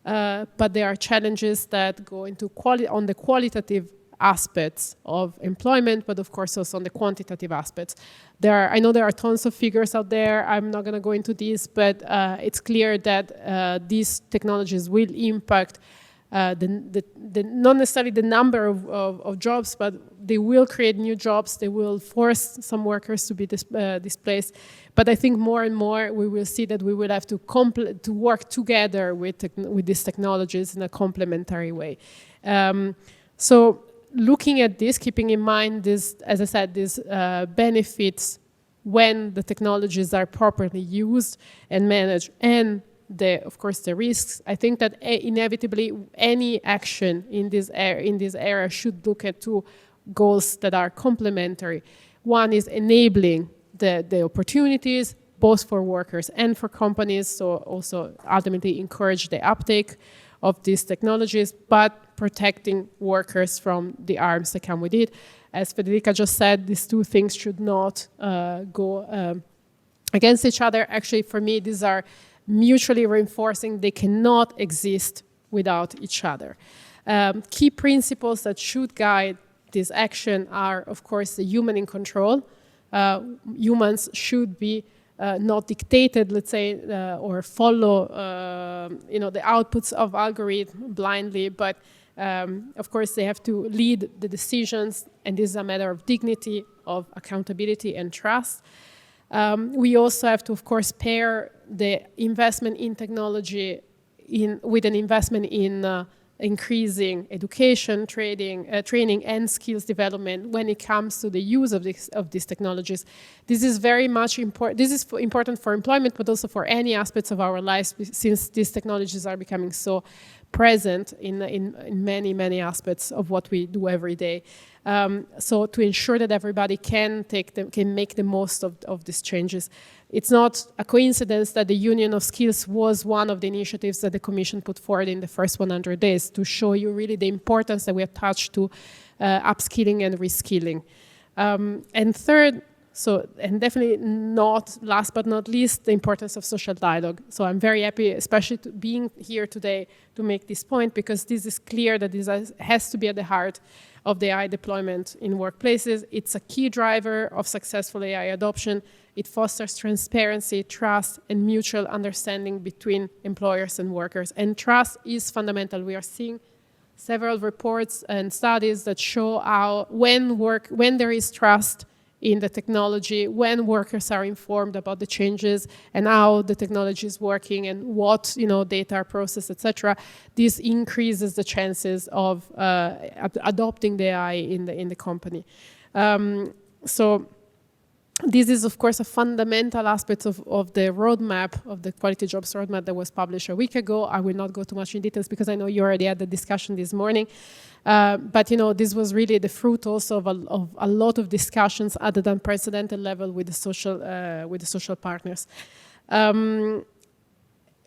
But there are challenges that go into on the qualitative aspects of employment, but of course also on the quantitative aspects. I know there are tons of figures out there. I'm not going to go into this, but it's clear that these technologies will impact not necessarily the number of jobs, but they will create new jobs. They will force some workers to be displaced. But I think more and more we will see that we will have to work together with these technologies in a complementary way. So looking at this, keeping in mind this, as I said, these benefits when the technologies are properly used and managed, and of course the risks, I think that inevitably any action in this area should look at 2 goals that are complementary. One is enabling the opportunities both for workers and for companies, so also ultimately encourage the uptake of these technologies, but protecting workers from the harms that come with it. As Federica just said, these 2 things should not go against each other. Actually, for me, these are mutually reinforcing. They cannot exist without each other. Key principles that should guide this action are, of course, the human in control. Humans should be not dictated, let's say, or follow, the outputs of algorithm blindly, but of course they have to lead the decisions, and this is a matter of dignity, of accountability and trust. We also have to, of course, pair the investment in technology with an investment in increasing education, training and skills development when it comes to the use of these technologies. This is very much important. This is important for employment, but also for any aspects of our lives, since these technologies are becoming so present in many aspects of what we do every day. So to ensure that everybody can make the most of these changes. It's not a coincidence that the Union of Skills was one of the initiatives that the Commission put forward in the first 100 days to show you really the importance that we attach to upskilling and reskilling. And third, and definitely not last but not least, the importance of social dialogue. So I'm very happy, especially being here today, to make this point, because this is clear that this has to be at the heart of the AI deployment in workplaces. It's a key driver of successful AI adoption. It fosters transparency, trust, and mutual understanding between employers and workers. And trust is fundamental. We are seeing several reports and studies that show how when there is trust in the technology, when workers are informed about the changes and how the technology is working and what data are processed, etc., this increases the chances of adopting the AI in the company. So this is, of course, a fundamental aspect of the roadmap, of the Quality Jobs roadmap that was published a week ago. I will not go too much in details because I know you already had the discussion this morning. But this was really the fruit also of a lot of discussions at an unprecedented level with the social partners.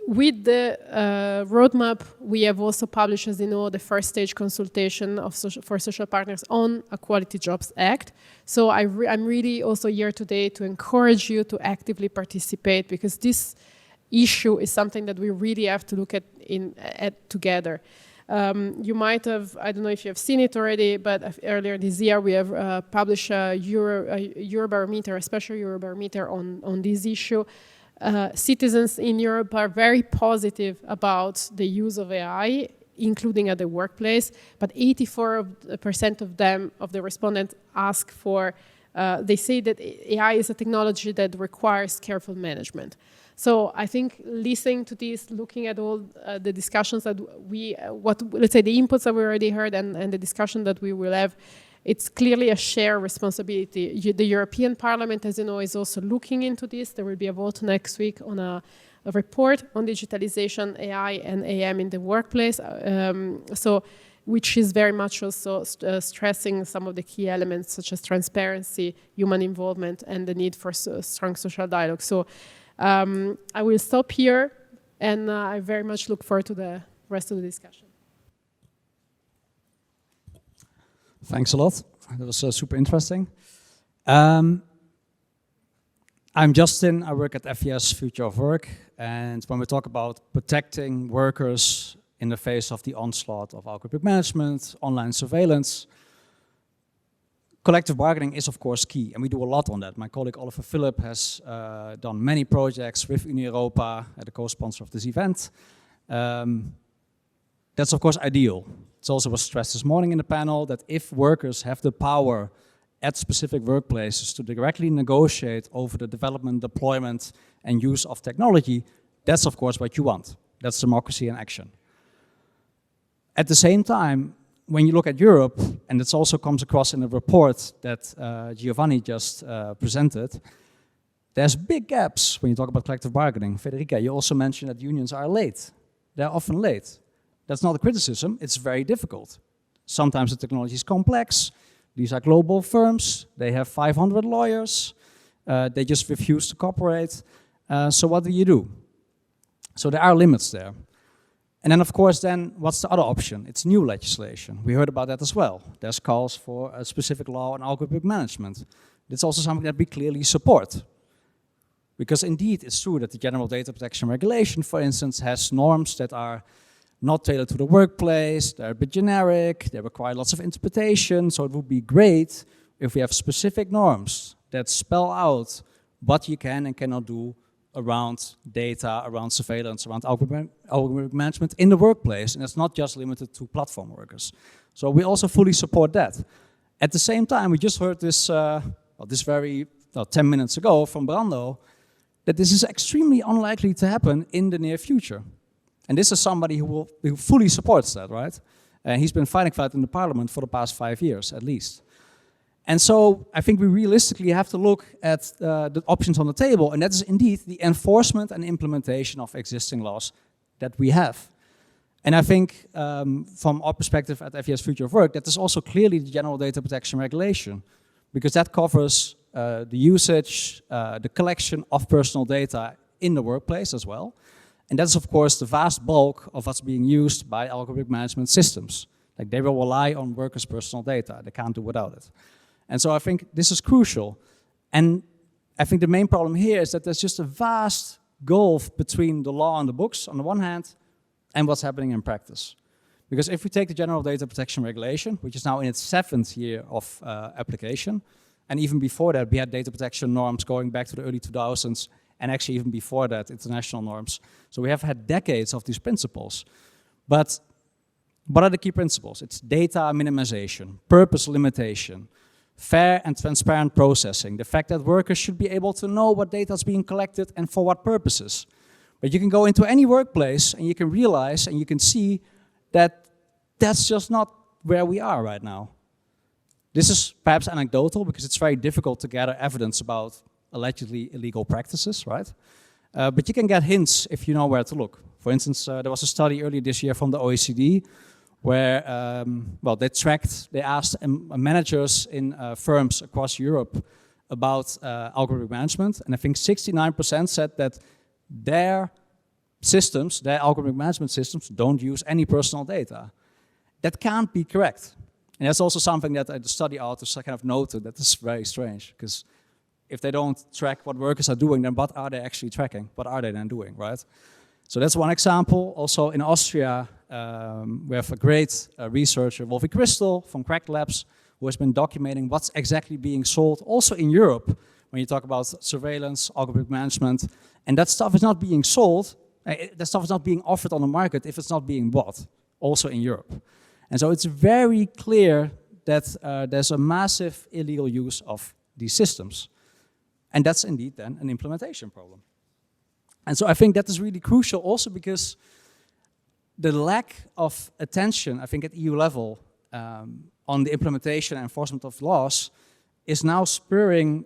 With the roadmap, we have also published, as you know, the first stage consultation for social partners on a Quality Jobs Act. So I'm really also here today to encourage you to actively participate, because this issue is something that we really have to look at together. You might have, I don't know if you have seen it already, but earlier this year we have published a Eurobarometer, a special Eurobarometer on this issue. Citizens in Europe are very positive about the use of AI, including at the workplace, but 84% of the respondents ask for, they say that AI is a technology that requires careful management. So I think listening to this, looking at all the discussions that let's say the inputs that we already heard and the discussion that we will have, it's clearly a shared responsibility. The European Parliament, as you know, is also looking into this. There will be a vote next week on a report on digitalization, AI and AM in the workplace. Which is very much also stressing some of the key elements such as transparency, human involvement, and the need for strong social dialogue. So I will stop here, and I very much look forward to the rest of the discussion. Thanks a lot. That was super interesting. I'm Justin. I work at FES Future of Work, and when we talk about protecting workers in the face of the onslaught of algorithmic management, online surveillance, collective bargaining is of course key, and we do a lot on that. My colleague Oliver Philipp has done many projects with Unie Europa, the co-sponsor of this event. That's of course ideal. It also was stressed this morning in the panel that if workers have the power at specific workplaces to directly negotiate over the development, deployment, and use of technology, that's of course what you want. That's democracy in action. At the same time, when you look at Europe, and this also comes across in the report that Giovanni just presented, there's big gaps when you talk about collective bargaining. Federica, you also mentioned that unions are late. They're often late. That's not a criticism, it's very difficult. Sometimes the technology is complex. These are global firms, they have 500 lawyers, they just refuse to cooperate. So what do? So there are limits there. And then of course, what's the other option? It's new legislation. We heard about that as well. There's calls for a specific law on algorithmic management. It's also something that we clearly support. Because indeed, it's true that the General Data Protection Regulation, for instance, has norms that are not tailored to the workplace, they're a bit generic, they require lots of interpretation, so it would be great if we have specific norms that spell out what you can and cannot do around data, around surveillance, around algorithmic management in the workplace, and it's not just limited to platform workers. So we also fully support that. At the same time, we just heard this, 10 minutes ago from Brando, that this is extremely unlikely to happen in the near future. And this is somebody who fully supports that, right? He's been fighting for that in the parliament for the past 5 years, at least. And so I think we realistically have to look at the options on the table, and that is indeed the enforcement and implementation of existing laws that we have. And I think from our perspective at FES Future of Work, that is also clearly the General Data Protection Regulation, because that covers the usage, the collection of personal data in the workplace as well. And that's of course the vast bulk of what's being used by algorithmic management systems. Like they will rely on workers' personal data, they can't do without it. And so I think this is crucial. And I think the main problem here is that there's just a vast gulf between the law on the books on the one hand and what's happening in practice. Because if we take the General Data Protection Regulation, which is now in its 7th year of application, and even before that we had data protection norms going back to the early 2000s, and actually even before that, international norms. So we have had decades of these principles. But what are the key principles? It's data minimization, purpose limitation, fair and transparent processing, the fact that workers should be able to know what data is being collected and for what purposes. But you can go into any workplace and you can realize and you can see that that's just not where we are right now. This is perhaps anecdotal because it's very difficult to gather evidence about allegedly illegal practices, right? But you can get hints if you know where to look. For instance, there was a study earlier this year from the OECD where, they asked managers in firms across Europe about algorithmic management, and I think 69% said that their systems, their algorithmic management systems, don't use any personal data. That can't be correct. And that's also something that the study authors kind of noted, that is very strange, because if they don't track what workers are doing, then what are they actually tracking? What are they then doing, right? So that's one example. Also in Austria, we have a great researcher, Wolfie Crystal from Crack Labs, who has been documenting what's exactly being sold also in Europe when you talk about surveillance, algorithmic management, and that stuff is not being sold, that stuff is not being offered on the market if it's not being bought, also in Europe. And so it's very clear that there's a massive illegal use of these systems. And that's indeed then an implementation problem. And so I think that is really crucial also because the lack of attention, I think at EU level, on the implementation and enforcement of laws is now spurring,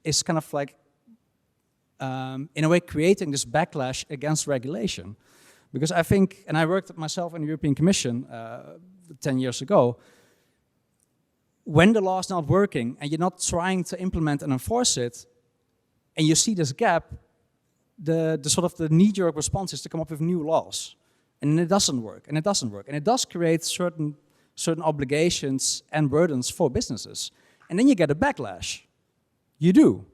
is kind of like, in a way, creating this backlash against regulation. Because I think, and I worked myself in the European Commission 10 years ago, when the law is not working and you're not trying to implement and enforce it, and you see this gap, the sort of the knee-jerk response is to come up with new laws. And it doesn't work, and it doesn't work. And it does create certain obligations and burdens for businesses. And then you get a backlash. You do.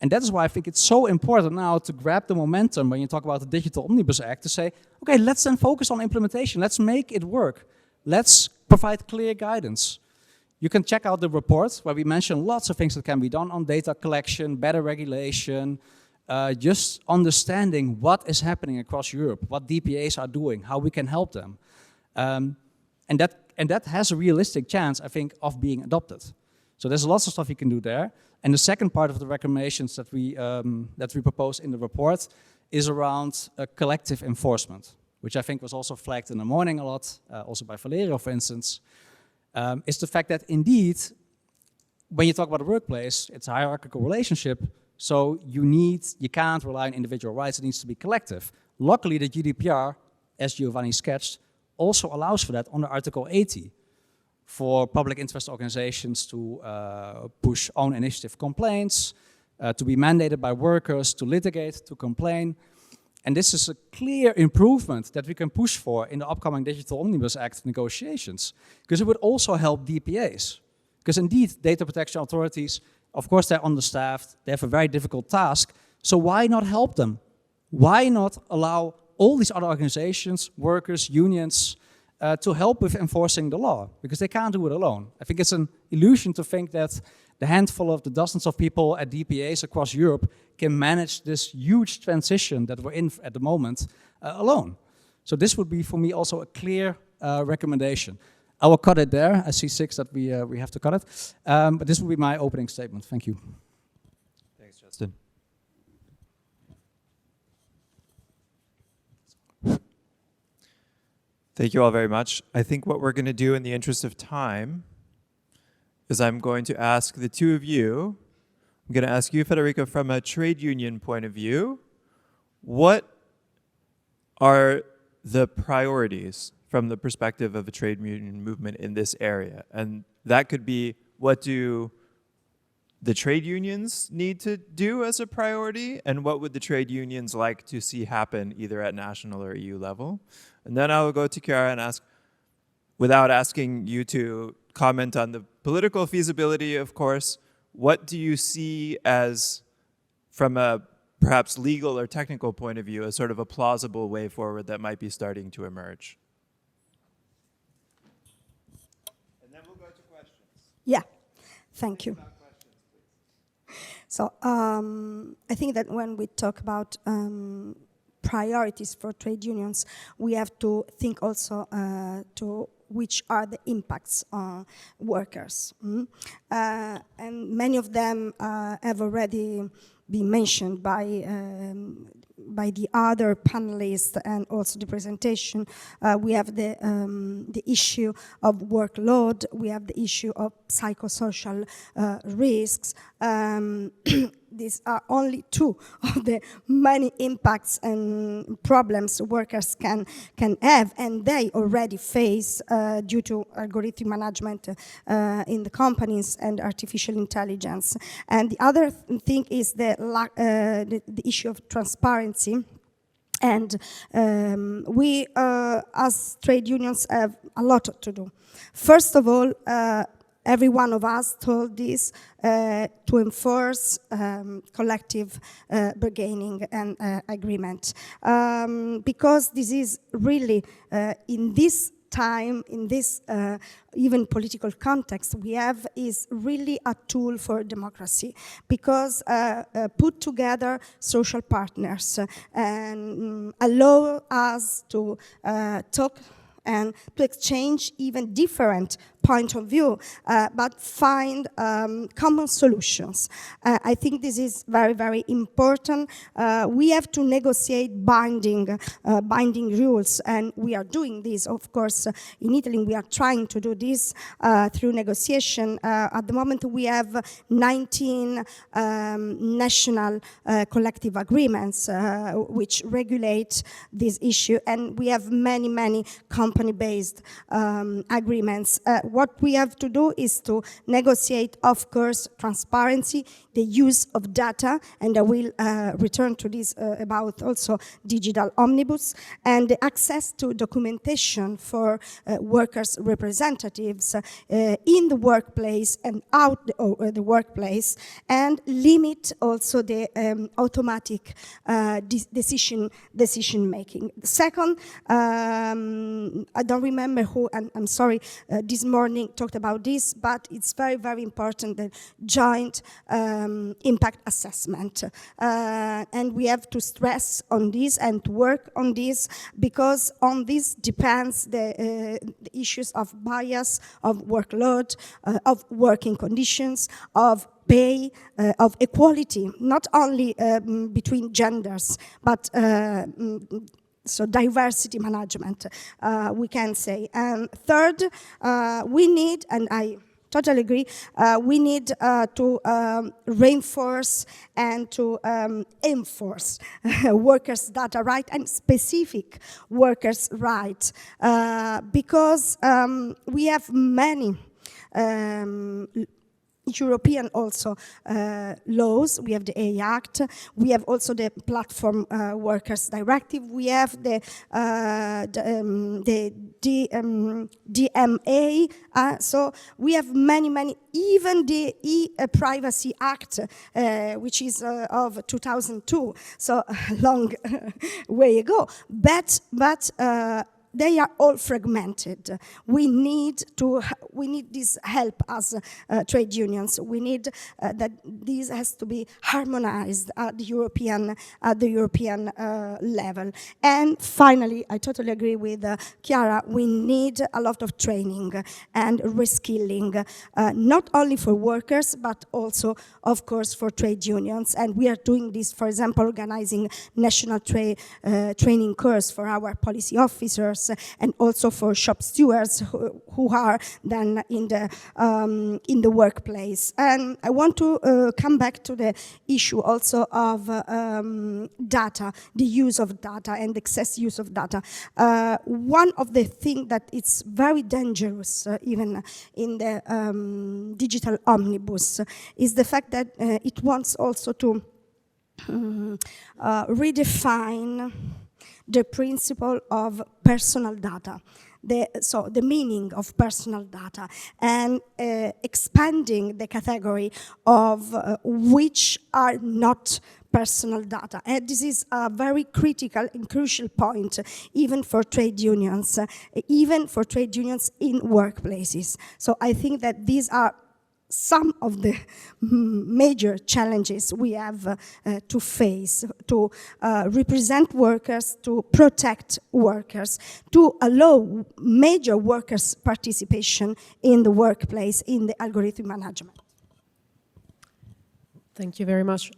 And that is why I think it's so important now to grab the momentum when you talk about the Digital Omnibus Act to say, okay, let's then focus on implementation. Let's make it work. Let's provide clear guidance. You can check out the report where we mention lots of things that can be done on data collection, better regulation, just understanding what is happening across Europe, what DPAs are doing, how we can help them. And that has a realistic chance, I think, of being adopted. So there's lots of stuff you can do there. And the second part of the recommendations that we propose in the report is around collective enforcement, which I think was also flagged in the morning a lot, also by Valerio, for instance, is the fact that indeed, when you talk about a workplace, it's a hierarchical relationship, so you can't rely on individual rights, it needs to be collective. Luckily, the GDPR, as Giovanni sketched, also allows for that under Article 80, for public interest organizations to push own initiative complaints, to be mandated by workers, to litigate, to complain. And this is a clear improvement that we can push for in the upcoming Digital Omnibus Act negotiations, because it would also help DPAs. Because indeed, data protection authorities, of course, they're understaffed, they have a very difficult task, so why not help them? Why not allow all these other organizations, workers, unions, to help with enforcing the law? Because they can't do it alone. I think it's an illusion to think that the handful of the dozens of people at DPAs across Europe can manage this huge transition that we're in at the moment alone. So this would be, for me, also a clear recommendation. I will cut it there. I see 6 that we have to cut it. But this will be my opening statement. Thank you. Thanks, Justin. Thank you all very much. I think what we're going to do in the interest of time is I'm going to ask the two of you, I'm going to ask you, Federica, from a trade union point of view, what are the priorities from the perspective of a trade union movement in this area? And that could be, what do the trade unions need to do as a priority, and what would the trade unions like to see happen either at national or EU level? And then I will go to Chiara and ask, without asking you to comment on the political feasibility, of course, what do you see as, from a perhaps legal or technical point of view, as sort of a plausible way forward that might be starting to emerge? And then we'll go to questions. Yeah, thank you. So I think that when we talk about priorities for trade unions, we have to think also to which are the impacts on workers. And many of them have already been mentioned by the other panelists and also the presentation. We have the issue of workload, we have the issue of psychosocial risks. These are only 2 of the many impacts and problems workers can have, and they already face due to algorithmic management in the companies and artificial intelligence. And the other thing is the issue of transparency. And we, as trade unions, have a lot to do. First of all, every one of us told this to enforce collective bargaining and agreement. Because this is really, in this time, in this even political context we have, is really a tool for democracy, because put together social partners and allow us to talk and to exchange even different point of view, but find common solutions. I think this is very, very important. We have to negotiate binding rules, and we are doing this, of course. In Italy, we are trying to do this through negotiation. At the moment, we have 19 national collective agreements which regulate this issue, and we have many, many company-based agreements. What we have to do is to negotiate, of course, transparency, the use of data, and I will return to this about also digital omnibus, and the access to documentation for workers' representatives in the workplace and out the workplace, and limit also the automatic decision making. Second, I don't remember who, and I'm sorry, this morning talked about this, but it's very, very important, the joint impact assessment. And we have to stress on this and to work on this, because on this depends the issues of bias, of workload, of working conditions, of pay, of equality, not only between genders, but so diversity management, we can say. And third, we need, and I totally agree, we need to reinforce and to enforce workers' data right and specific workers' rights, because we have many European also laws. We have the A Act, we have also the Platform Workers Directive, we have the DMA, so we have many, even the E-Privacy Act, which is of 2002, so a long way ago, but they are all fragmented. We need this help as trade unions. We need that this has to be harmonized at the European level. And finally, I totally agree with Chiara. We need a lot of training and reskilling, not only for workers but also, of course, for trade unions. And we are doing this, for example, organizing national training course for our policy officers, and also for shop stewards who are then in the workplace. And I want to come back to the issue also of data, the use of data and excess use of data. One of the things that is very dangerous, even in the digital omnibus, is the fact that it wants also to redefine the principle of personal data, so the meaning of personal data, and expanding the category of which are not personal data. And this is a very critical and crucial point, even for trade unions, in workplaces. So I think that these are some of the major challenges we have to face, to represent workers, to protect workers, to allow major workers' participation in the workplace, in the algorithm management. Thank you very much.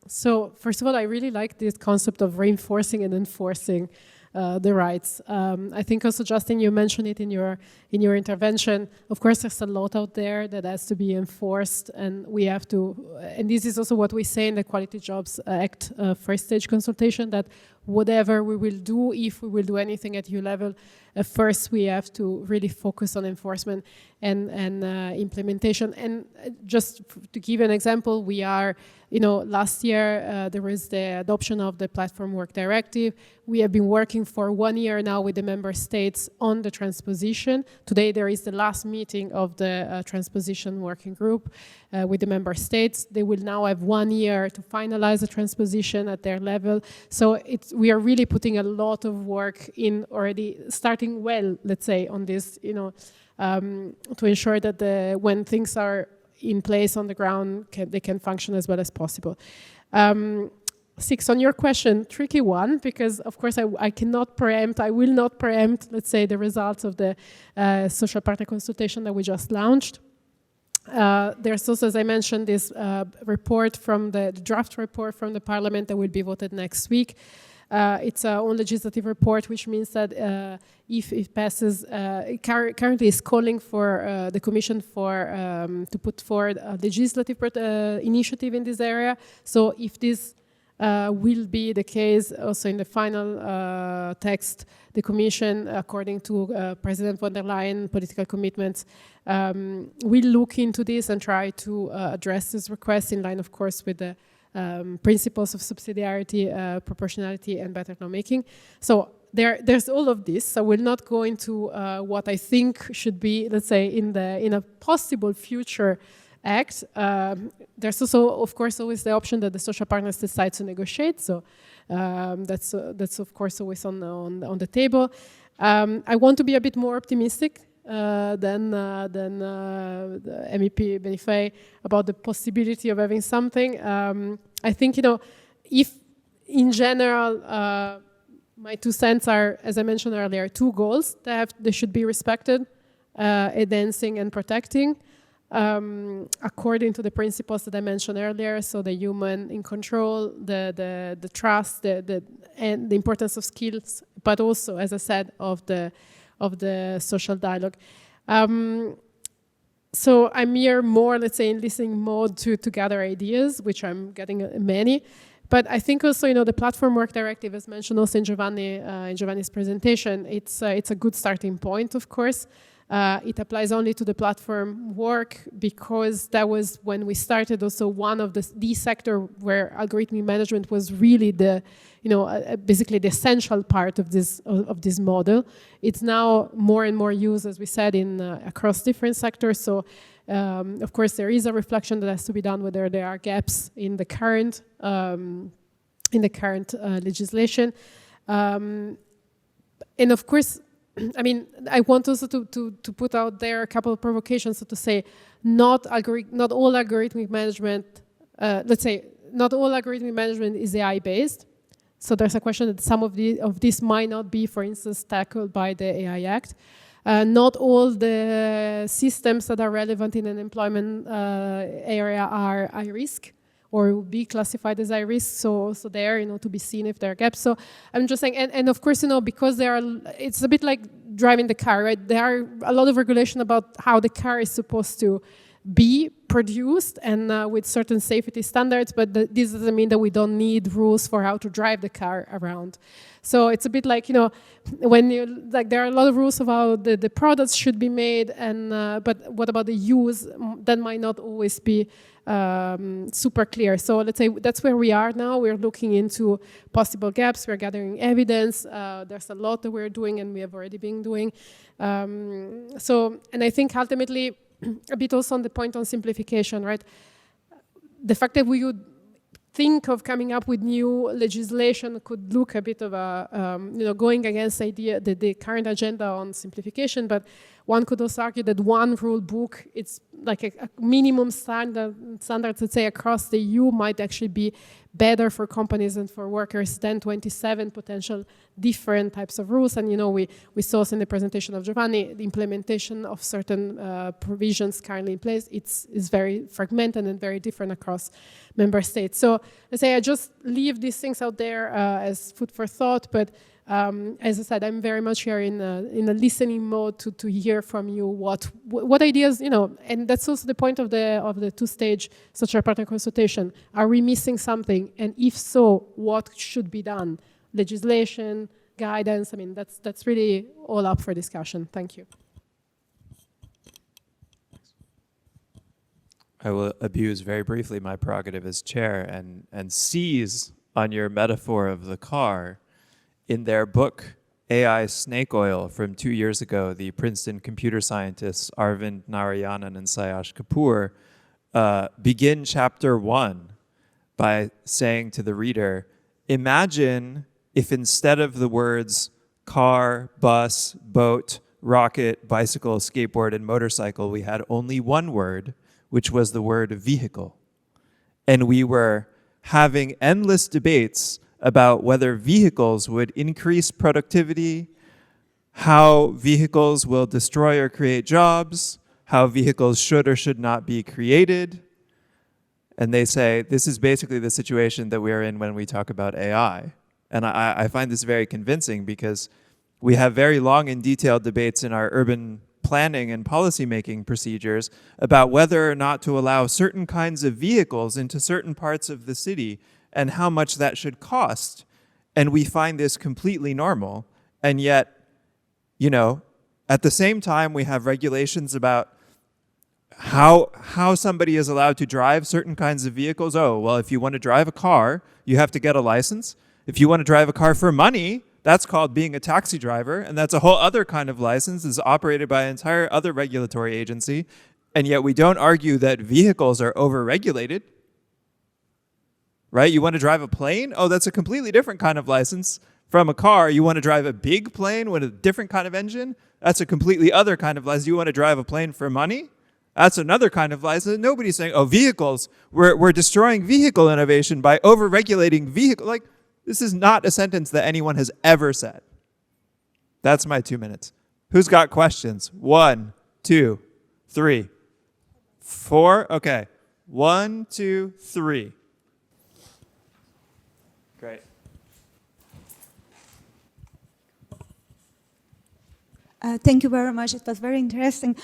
So first of all, I really like this concept of reinforcing and enforcing the rights. I think also, Justin, you mentioned it in your intervention. Of course, there's a lot out there that has to be enforced, and we have to. And this is also what we say in the Quality Jobs Act first stage consultation, that whatever we will do, if we will do anything at EU level, first we have to really focus on enforcement and implementation. And just to give an example, we are, last year there was the adoption of the Platform Work Directive. We have been working for 1 year now with the member states on the transposition. Today there is the last meeting of the transposition working group with the member states. They will now have 1 year to finalize the transposition at their level. So we are really putting a lot of work in already, starting well, let's say, on this, to ensure that when things are in place on the ground, they can function as well as possible. 6, on your question, tricky one, because of course I will not preempt, let's say, the results of the social partner consultation that we just launched. There's also, as I mentioned, this report from the draft report from the Parliament that will be voted next week. It's a own legislative report, which means that if it passes, it currently is calling for the Commission to put forward a legislative initiative in this area. So if this will be the case also in the final text, the Commission, according to President von der Leyen political commitments, will look into this and try to address this request in line, of course, with the principles of subsidiarity, proportionality, and better lawmaking. So there's all of this. So we'll not go into what I think should be, let's say, in a possible future act. There's also, of course, always the option that the social partners decide to negotiate. So that's of course always on the table. I want to be a bit more optimistic than the MEP Benifei about the possibility of having something. I think, if in general, my 2 cents are, as I mentioned earlier, 2 goals that they should be respected, enhancing and protecting, according to the principles that I mentioned earlier. So the human in control, the trust, and the importance of skills, but also, as I said, of the social dialogue. So I'm here more, let's say, in listening mode to gather ideas, which I'm getting many. But I think also, the Platform Work Directive, as mentioned also in Giovanni's presentation, it's a good starting point, of course. It applies only to the platform work because that was when we started also one of the sector where algorithmic management was really basically the essential part of this model. It's now more and more used, as we said, across different sectors. So, of course, there is a reflection that has to be done whether there are gaps in the current legislation, and of course. I mean, I want also to put out there a couple of provocations, so to say, not all algorithmic management, not all algorithmic management is AI-based. So there's a question that some of this might not be, for instance, tackled by the AI Act. Not all the systems that are relevant in an employment area are high risk, or will be classified as high risk, so there, to be seen if there are gaps. So I'm just saying, and of course, because it's a bit like driving the car, right? There are a lot of regulation about how the car is supposed to be produced and with certain safety standards, but this doesn't mean that we don't need rules for how to drive the car around. So it's a bit like, when there are a lot of rules of how the products should be made, but what about the use? That might not always be super clear. So let's say that's where we are now. We're looking into possible gaps. We're gathering evidence. There's a lot that we're doing and we have already been doing. And I think ultimately, a bit also on the point on simplification, right? The fact that we would think of coming up with new legislation could look a bit of a, going against the current agenda on simplification, but one could also argue that one rule book, it's like a minimum standards, let's say, across the EU might actually be better for companies and for workers than 27 potential different types of rules. And, we saw also in the presentation of Giovanni, the implementation of certain provisions currently in place, is very fragmented and very different across member states. So let's say I just leave these things out there as food for thought, but as I said, I'm very much here in a listening mode to hear from you what ideas, and that's also the point of the two-stage social partner consultation. Are we missing something? And if so, what should be done? legislation, guidance. I mean, that's really all up for discussion. Thank you. I will abuse very briefly my prerogative as chair and seize on your metaphor of the car. In their book, AI Snake Oil, from 2 years ago, the Princeton computer scientists Arvind Narayanan and Sayash Kapoor begin chapter 1 by saying to the reader, imagine if instead of the words car, bus, boat, rocket, bicycle, skateboard, and motorcycle, we had only one word, which was the word vehicle. And we were having endless debates about whether vehicles would increase productivity, how vehicles will destroy or create jobs, how vehicles should or should not be created. And they say, this is basically the situation that we are in when we talk about AI. And I find this very convincing because we have very long and detailed debates in our urban planning and policymaking procedures about whether or not to allow certain kinds of vehicles into certain parts of the city and how much that should cost. And we find this completely normal. And yet, you know, at the same time, we have regulations about how somebody is allowed to drive certain kinds of vehicles. Oh, well, if you want to drive a car, you have to get a license. If you want to drive a car for money, that's called being a taxi driver, and that's a whole other kind of license. It's operated by an entire other regulatory agency, and yet we don't argue that vehicles are over-regulated, right? You want to drive a plane? Oh, that's a completely different kind of license from a car. You want to drive a big plane with a different kind of engine? That's a completely other kind of license. You want to drive a plane for money? That's another kind of license. Nobody's saying, oh, vehicles, we're destroying vehicle innovation by over-regulating vehicle. Like, this is not a sentence that anyone has ever said. That's my 2 minutes. Who's got questions? 1, 2, 3, 4. Okay. 1, 2, 3. Great. Thank you very much. It was very interesting.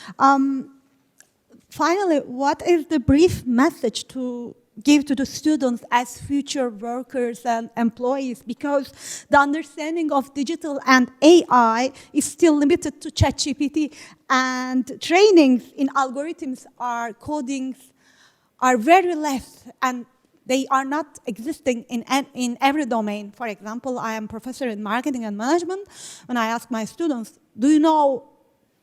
Finally, what is the brief message to give to the students as future workers and employees? Because the understanding of digital and AI is still limited to ChatGPT, and trainings in algorithms or codings are very less, and they are not existing in every domain. For example, I am a professor in marketing and management. When I ask my students, do you know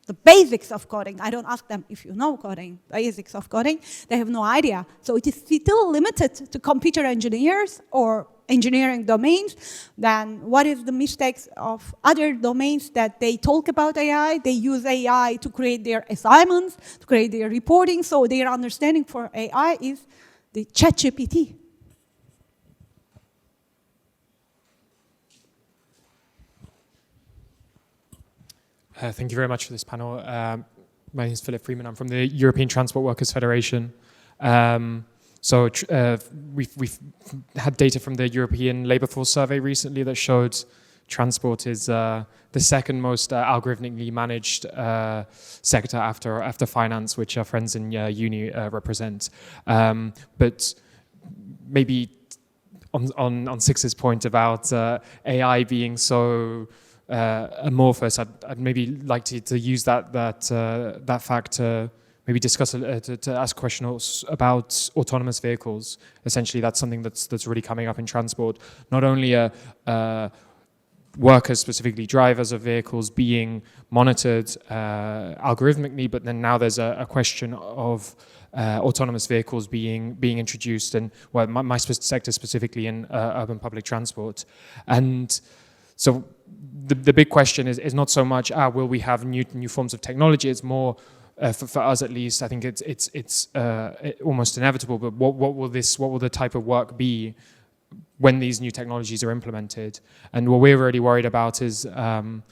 the basics of coding? I don't ask them if you know coding, basics of coding. They have no idea. So it is still limited to computer engineers or engineering domains. Then what is the mistakes of other domains that they talk about AI? They use AI to create their assignments, to create their reporting. So their understanding for AI is the ChatGPT. Thank you very much for this panel. My name is Philip Freeman. I'm from the European Transport Workers Federation. We've had data from the European Labour Force Survey recently that showed transport is the second most algorithmically managed sector after finance, which our friends in uni represent. But maybe on Six's point about AI being so amorphous, I'd maybe like to use that fact to maybe discuss to ask questions about autonomous vehicles. Essentially, that's something that's really coming up in transport. Not only workers, specifically drivers of vehicles, being monitored algorithmically, but then now there's a question of autonomous vehicles being introduced, and well, my sector specifically in urban public transport. And so the big question is not so much will we have new forms of technology. It's more for us at least. I think it's almost inevitable. But what will the type of work be when these new technologies are implemented? And what we're really worried about is that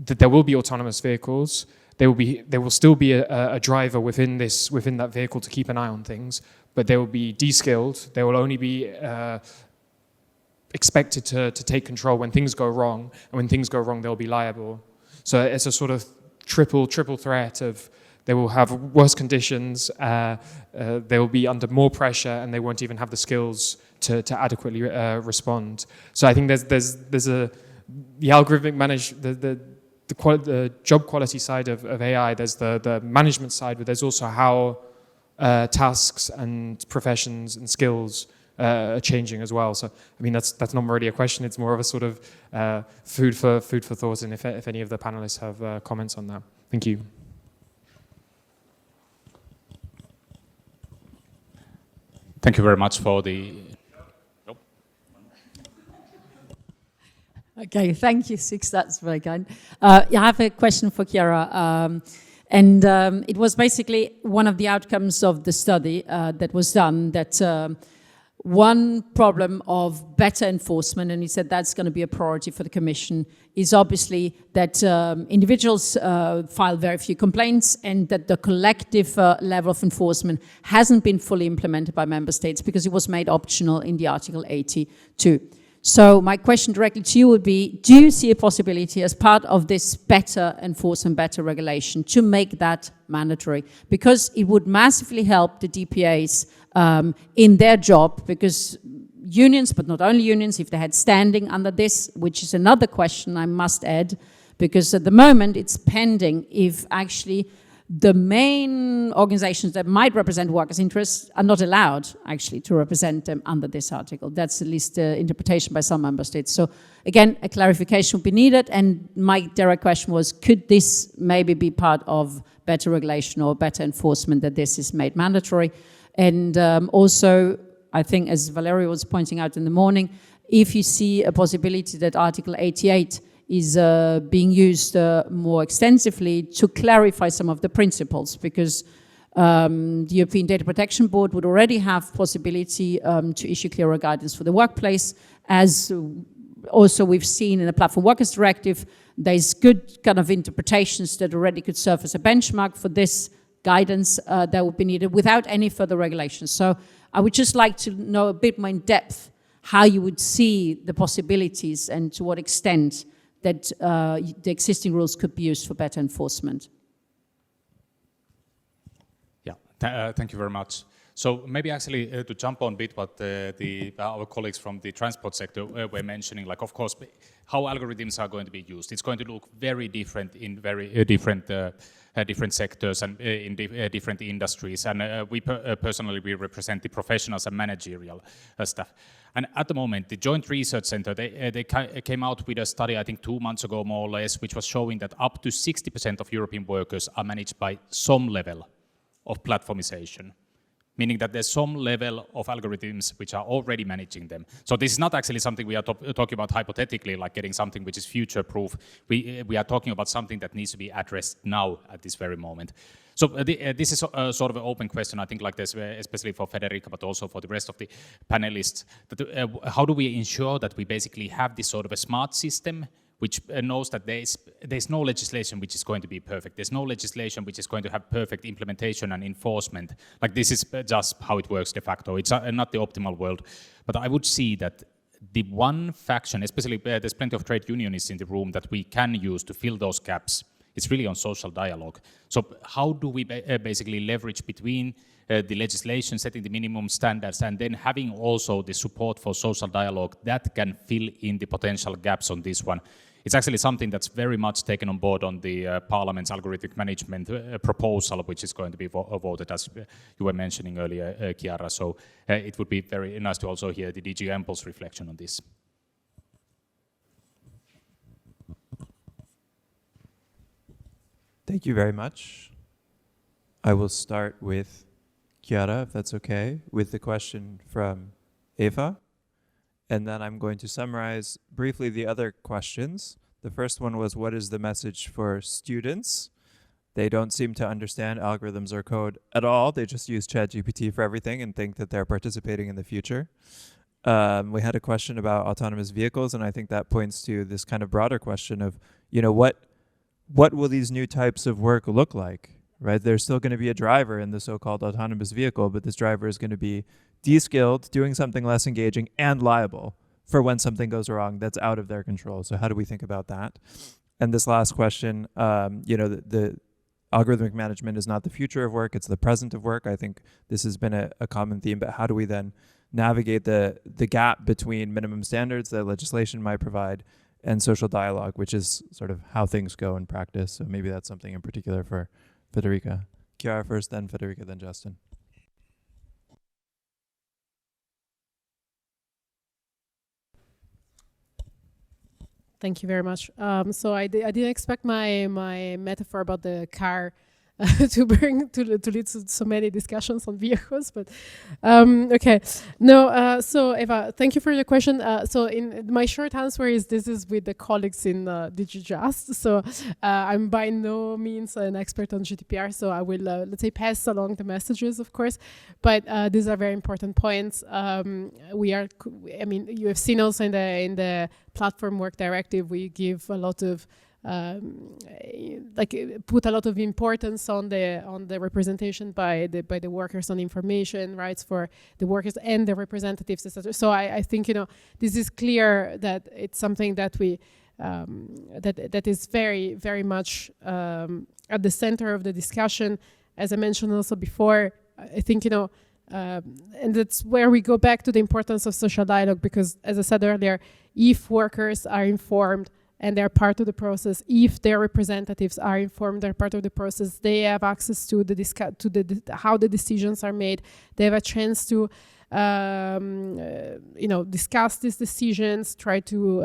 there will be autonomous vehicles. There will still be a driver within that vehicle to keep an eye on things, but they will be de-skilled. They will only be expected to take control when things go wrong, and when things go wrong, they'll be liable. So it's a sort of triple threat of they will have worse conditions, they will be under more pressure, and they won't even have the skills to adequately respond. So I think there's the algorithmic the job quality side of AI. There's the management side, but there's also how tasks and professions and skills are changing as well. So I mean that's not really a question. It's more of a sort of food for thought. And if any of the panelists have comments on that, thank you. Thank you very much for the. Okay, thank you, Six. That's very kind. I have a question for Chiara. It was basically one of the outcomes of the study that was done that one problem of better enforcement, and he said that's going to be a priority for the Commission, is obviously that individuals file very few complaints and that the collective level of enforcement hasn't been fully implemented by Member States because it was made optional in the Article 82. So my question directly to you would be, do you see a possibility as part of this better enforcement, better regulation to make that mandatory? Because it would massively help the DPAs in their job, because unions, but not only unions, if they had standing under this, which is another question I must add, because at the moment it's pending if actually the main organizations that might represent workers' interests are not allowed actually to represent them under this article. That's at least the interpretation by some member states. So again, a clarification would be needed. And my direct question was, could this maybe be part of better regulation or better enforcement that this is made mandatory? And also, I think as Valerio was pointing out in the morning, if you see a possibility that Article 88 is being used more extensively to clarify some of the principles, because the European Data Protection Board would already have possibility to issue clearer guidance for the workplace. As also we've seen in the Platform Workers Directive, there's good kind of interpretations that already could serve as a benchmark for this guidance that would be needed without any further regulations. So I would just like to know a bit more in depth how you would see the possibilities and to what extent that the existing rules could be used for better enforcement. Yeah, thank you very much. So maybe actually to jump on a bit what our colleagues from the transport sector were mentioning, like of course how algorithms are going to be used. It's going to look very different in very different sectors and in different industries. And we personally represent the professionals and managerial staff. And at the moment, the Joint Research Center, they came out with a study, I think 2 months ago more or less, which was showing that up to 60% of European workers are managed by some level of platformization, meaning that there's some level of algorithms which are already managing them. So this is not actually something we are talking about hypothetically, like getting something which is future-proof. We are talking about something that needs to be addressed now at this very moment. So this is sort of an open question, I think, like this, especially for Federica, but also for the rest of the panelists. That, how do we ensure that we basically have this sort of a smart system which knows that there's no legislation which is going to be perfect. There's no legislation which is going to have perfect implementation and enforcement. Like this is just how it works de facto. It's not the optimal world. But I would see that the one faction, especially there's plenty of trade unionists in the room that we can use to fill those gaps. It's really on social dialogue. So how do we basically leverage between the legislation, setting the minimum standards, and then having also the support for social dialogue that can fill in the potential gaps on this one? It's actually something that's very much taken on board on the Parliament's algorithmic management proposal, which is going to be voted, as you were mentioning earlier, Chiara. So it would be very nice to also hear the DG Ample's reflection on this. Thank you very much. I will start with Chiara, if that's okay, with the question from Eva. And then I'm going to summarize briefly the other questions. The first one was, what is the message for students? They don't seem to understand algorithms or code at all. They just use ChatGPT for everything and think that they're participating in the future. We had a question about autonomous vehicles, and I think that points to this kind of broader question of, you know, what will these new types of work look like, right? There's still going to be a driver in the so-called autonomous vehicle, but this driver is going to be de-skilled, doing something less engaging, and liable for when something goes wrong that's out of their control. So how do we think about that? And this last question, you know, the algorithmic management is not the future of work, it's the present of work. I think this has been a common theme, but how do we then navigate the gap between minimum standards that legislation might provide and social dialogue, which is sort of how things go in practice. So maybe that's something in particular for Federica. Chiara first, then Federica, then Justin. Thank you very much. So I didn't expect my metaphor about the car to lead to so many discussions on vehicles, but okay. No, so Eva, thank you for your question. So in my short answer is this is with the colleagues in DigiJust. So I'm by no means an expert on GDPR, so I will let's say pass along the messages, of course. But these are very important points. We are, I mean, you have seen also in the Platform Work Directive, we give a lot of put a lot of importance on the representation by the workers on information rights for the workers and the representatives, etc. So I think this is clear that it's something that we that is very very much at the center of the discussion. As I mentioned also before, I think and that's where we go back to the importance of social dialogue, because as I said earlier, if workers are informed and they're part of the process, if their representatives are informed, they're part of the process, they have access to how the decisions are made, they have a chance to discuss these decisions, try to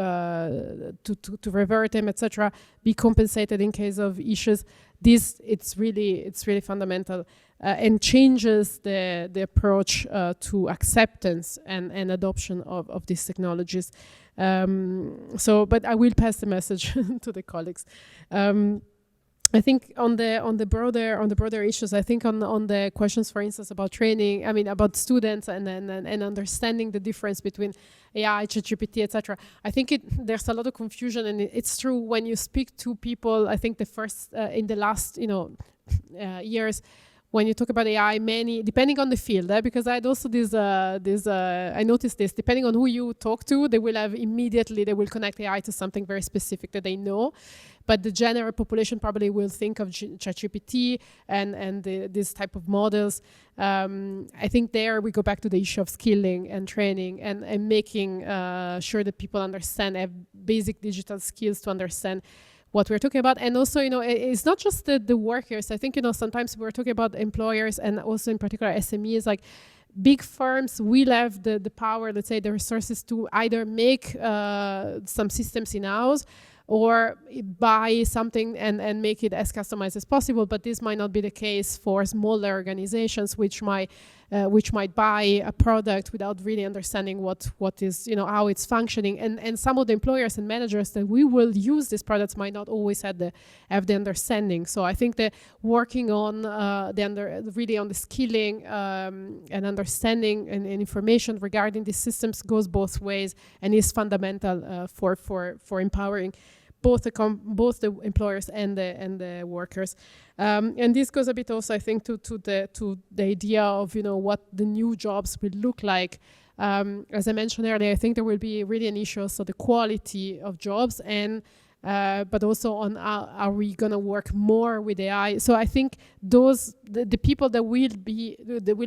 revert them, etc., be compensated in case of issues. It's really fundamental and changes the approach to acceptance and adoption of these technologies. But I will pass the message to the colleagues. I think on the broader issues, I think on the questions, for instance, about training, I mean about students and understanding the difference between AI, ChatGPT, etc. I think there's a lot of confusion, and it's true when you speak to people. I think in the last years, when you talk about AI, many, depending on the field, because I had also I noticed this, depending on who you talk to, they will connect AI to something very specific that they know. But the general population probably will think of ChatGPT and this type of models. I think there we go back to the issue of skilling and training and making sure that people have basic digital skills to understand what we're talking about. And also, it's not just the workers. I think, sometimes we're talking about employers and also in particular SMEs, like big firms will have the power, let's say the resources to either make some systems in-house or buy something and make it as customized as possible. But this might not be the case for smaller organizations which might buy a product without really understanding what is, how it's functioning. And some of the employers and managers that we will use these products might not always have the understanding. So I think that working on really on the skilling and understanding and information regarding these systems goes both ways and is fundamental for empowering both the employers and the workers. And this goes a bit also, I think, to the idea of what the new jobs will look like. As I mentioned earlier, I think there will be really an issue also the quality of jobs and but also on are we going to work more with AI. So I think the people that will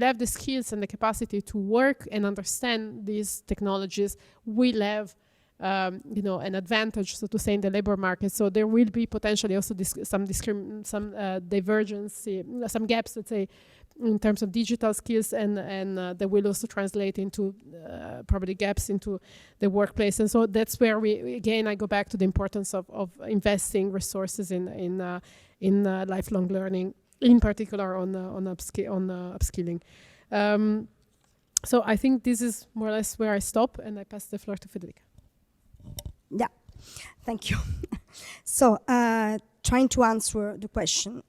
have the skills and the capacity to work and understand these technologies will have an advantage, so to say, in the labor market. So there will be potentially also some divergence, some gaps, let's say, in terms of digital skills, and that will also translate into probably gaps into the workplace. And so that's where I go back to the importance of investing resources in lifelong learning, in particular on upskilling. So I think this is more or less where I stop, and I pass the floor to Federica. Yeah, thank you. So, trying to answer the question,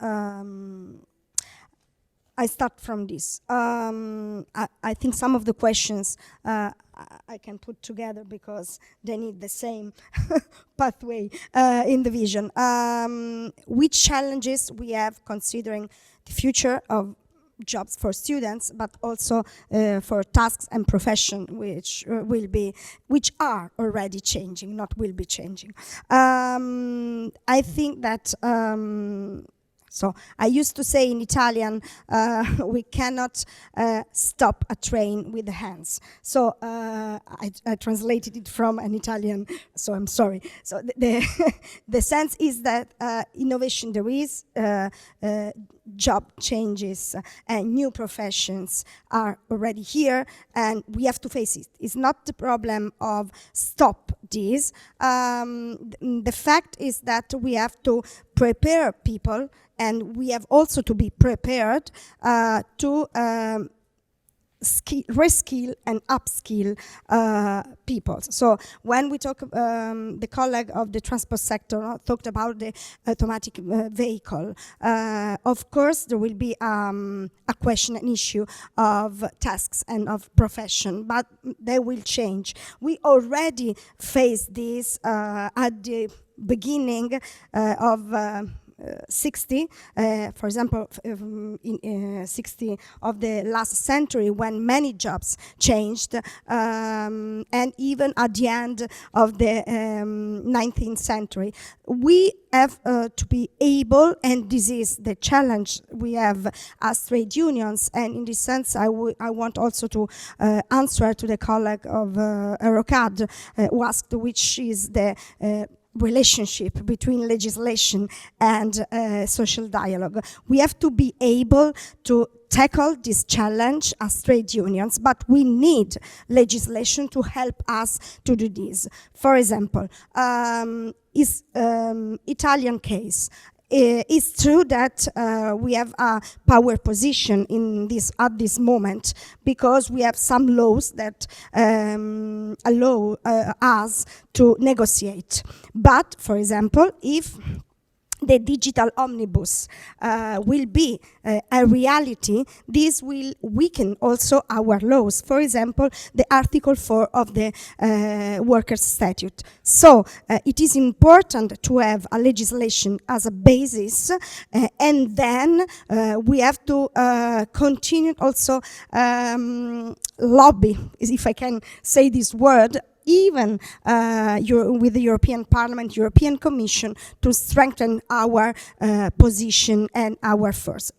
I start from this. I think some of the questions I can put together because they need the same pathway in the vision. Which challenges we have considering the future of jobs for students, but also for tasks and profession, which are already changing, not will be changing. I think that So I used to say in Italian, we cannot stop a train with the hands. So I translated it from an Italian, so I'm sorry. So the sense is that innovation there is, job changes and new professions are already here, and we have to face it. It's not the problem of stop this. The fact is that we have to prepare people, and we have also to be prepared to reskill and upskill people. So when we talk, the colleague of the transport sector talked about the automatic vehicle. Of course, there will be a question, an issue of tasks and of profession, but they will change. We already faced this at the beginning of 60, for example, in 60 of the last century, when many jobs changed, and even at the end of the 19th century. We have to be able, and this is the challenge we have as trade unions, and in this sense I want also to answer to the colleague of Eurocad who asked which is the relationship between legislation and social dialogue. We have to be able to tackle this challenge as trade unions, but we need legislation to help us to do this. For example, Italian case. It's true that we have a power position in this at this moment, because we have some laws that allow us to negotiate. But, for example, if the digital omnibus will be a reality, this will weaken also our laws. For example, the Article 4 of the Workers' Statute. So it is important to have a legislation as a basis, and then we have to continue also lobby, if I can say this word, even with the European Parliament, European Commission, to strengthen our position and our force.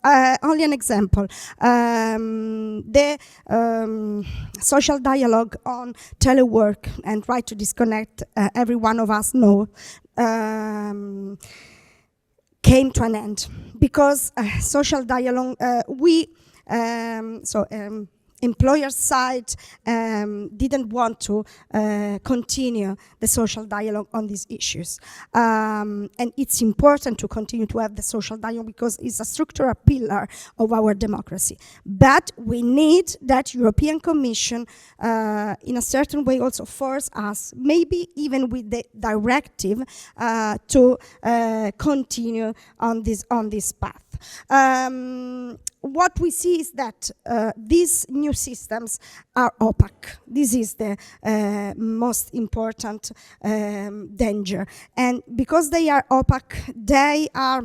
Only an example, the social dialogue on telework and right to disconnect, every one of us know, came to an end, because social dialogue, employer side didn't want to continue the social dialogue on these issues. And it's important to continue to have the social dialogue because it's a structural pillar of our democracy. But we need that European Commission in a certain way also force us, maybe even with the directive, to continue on this path. What we see is that these new systems are opaque. This is the most important danger. And because they are opaque, they are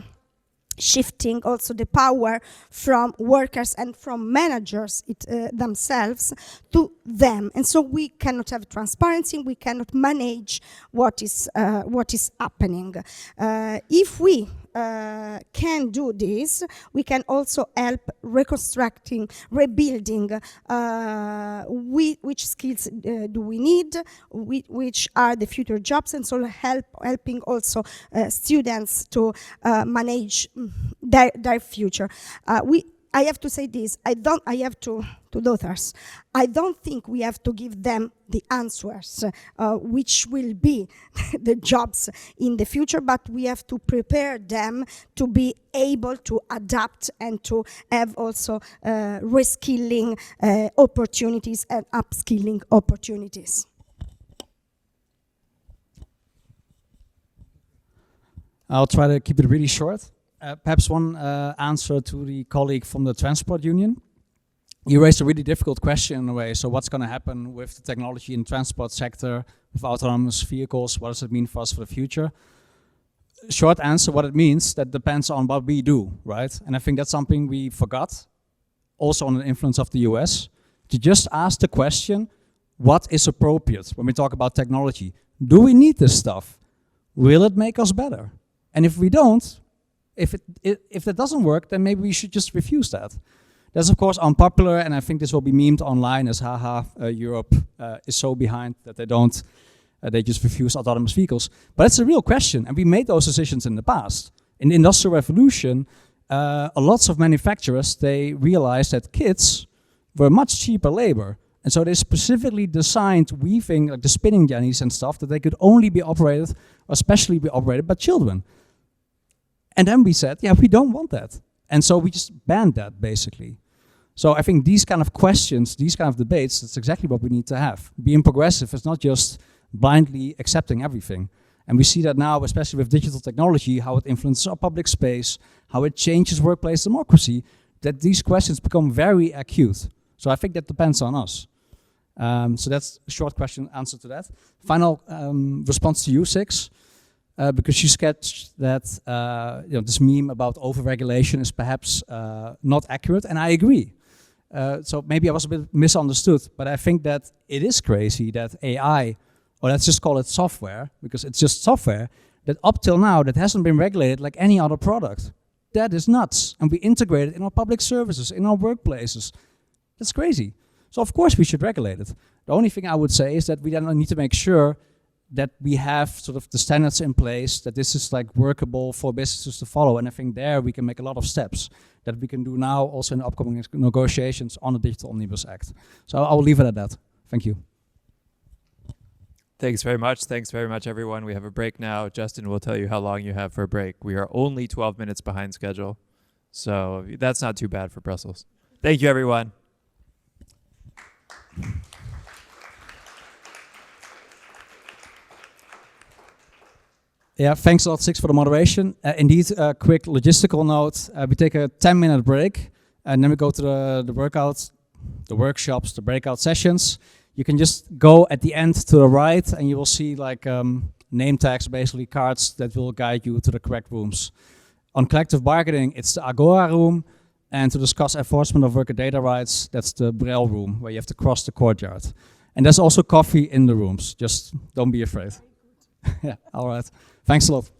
shifting also the power from workers and from managers themselves to them. And so we cannot have transparency, we cannot manage what is happening. If we can do this, we can also help reconstructing, rebuilding which skills do we need, which are the future jobs, and so helping also students to manage their future. I have to say this, I have to daughters, I don't think we have to give them the answers, which will be the jobs in the future, but we have to prepare them to be able to adapt and to have also reskilling opportunities and upskilling opportunities. I'll try to keep it really short. Perhaps one answer to the colleague from the transport union. You raised a really difficult question in a way. So what's going to happen with the technology in the transport sector, with autonomous vehicles? What does it mean for us for the future? Short answer, what it means, that depends on what we do, right? And I think that's something we forgot, also on the influence of the US, to just ask the question, what is appropriate when we talk about technology? Do we need this stuff? Will it make us better? And if we don't, If that doesn't work, then maybe we should just refuse that. That's of course unpopular, and I think this will be memed online as haha, Europe is so behind that they just refuse autonomous vehicles. But it's a real question, and we made those decisions in the past. In the Industrial Revolution, lots of manufacturers, they realized that kids were much cheaper labor. And so they specifically designed weaving, like the spinning jennies and stuff, that they could only be operated, or especially be operated by children. And then we said, yeah, we don't want that. And so we just banned that, basically. So I think these kind of questions, these kind of debates, that's exactly what we need to have. Being progressive is not just blindly accepting everything. And we see that now, especially with digital technology, how it influences our public space, how it changes workplace democracy, that these questions become very acute. So I think that depends on us. So that's a short question answer to that. Final response to you, Six, because you sketched that this meme about overregulation is perhaps not accurate, and I agree. So maybe I was a bit misunderstood, but I think that it is crazy that AI, or let's just call it software, because it's just software, that up till now that hasn't been regulated like any other product. That is nuts. And we integrate it in our public services, in our workplaces. That's crazy. So of course we should regulate it. The only thing I would say is that we then need to make sure that we have sort of the standards in place, that this is like workable for businesses to follow. And I think there we can make a lot of steps that we can do now also in the upcoming negotiations on the Digital Omnibus Act. So I will leave it at that. Thank you. Thanks very much. Thanks very much, everyone. We have a break now. Justin will tell you how long you have for a break. We are only 12 minutes behind schedule, so that's not too bad for Brussels. Thank you, everyone. Yeah, thanks a lot, Six, for the moderation. Indeed, a quick logistical note. We take a 10-minute break, and then we go to the workouts, the workshops, the breakout sessions. You can just go at the end to the right, and you will see like name tags, basically cards that will guide you to the correct rooms. On collective bargaining, it's the Agora room, and to discuss enforcement of worker data rights, that's the Braille room, where you have to cross the courtyard. And there's also coffee in the rooms. Just don't be afraid. Yeah, all right. Thanks a lot.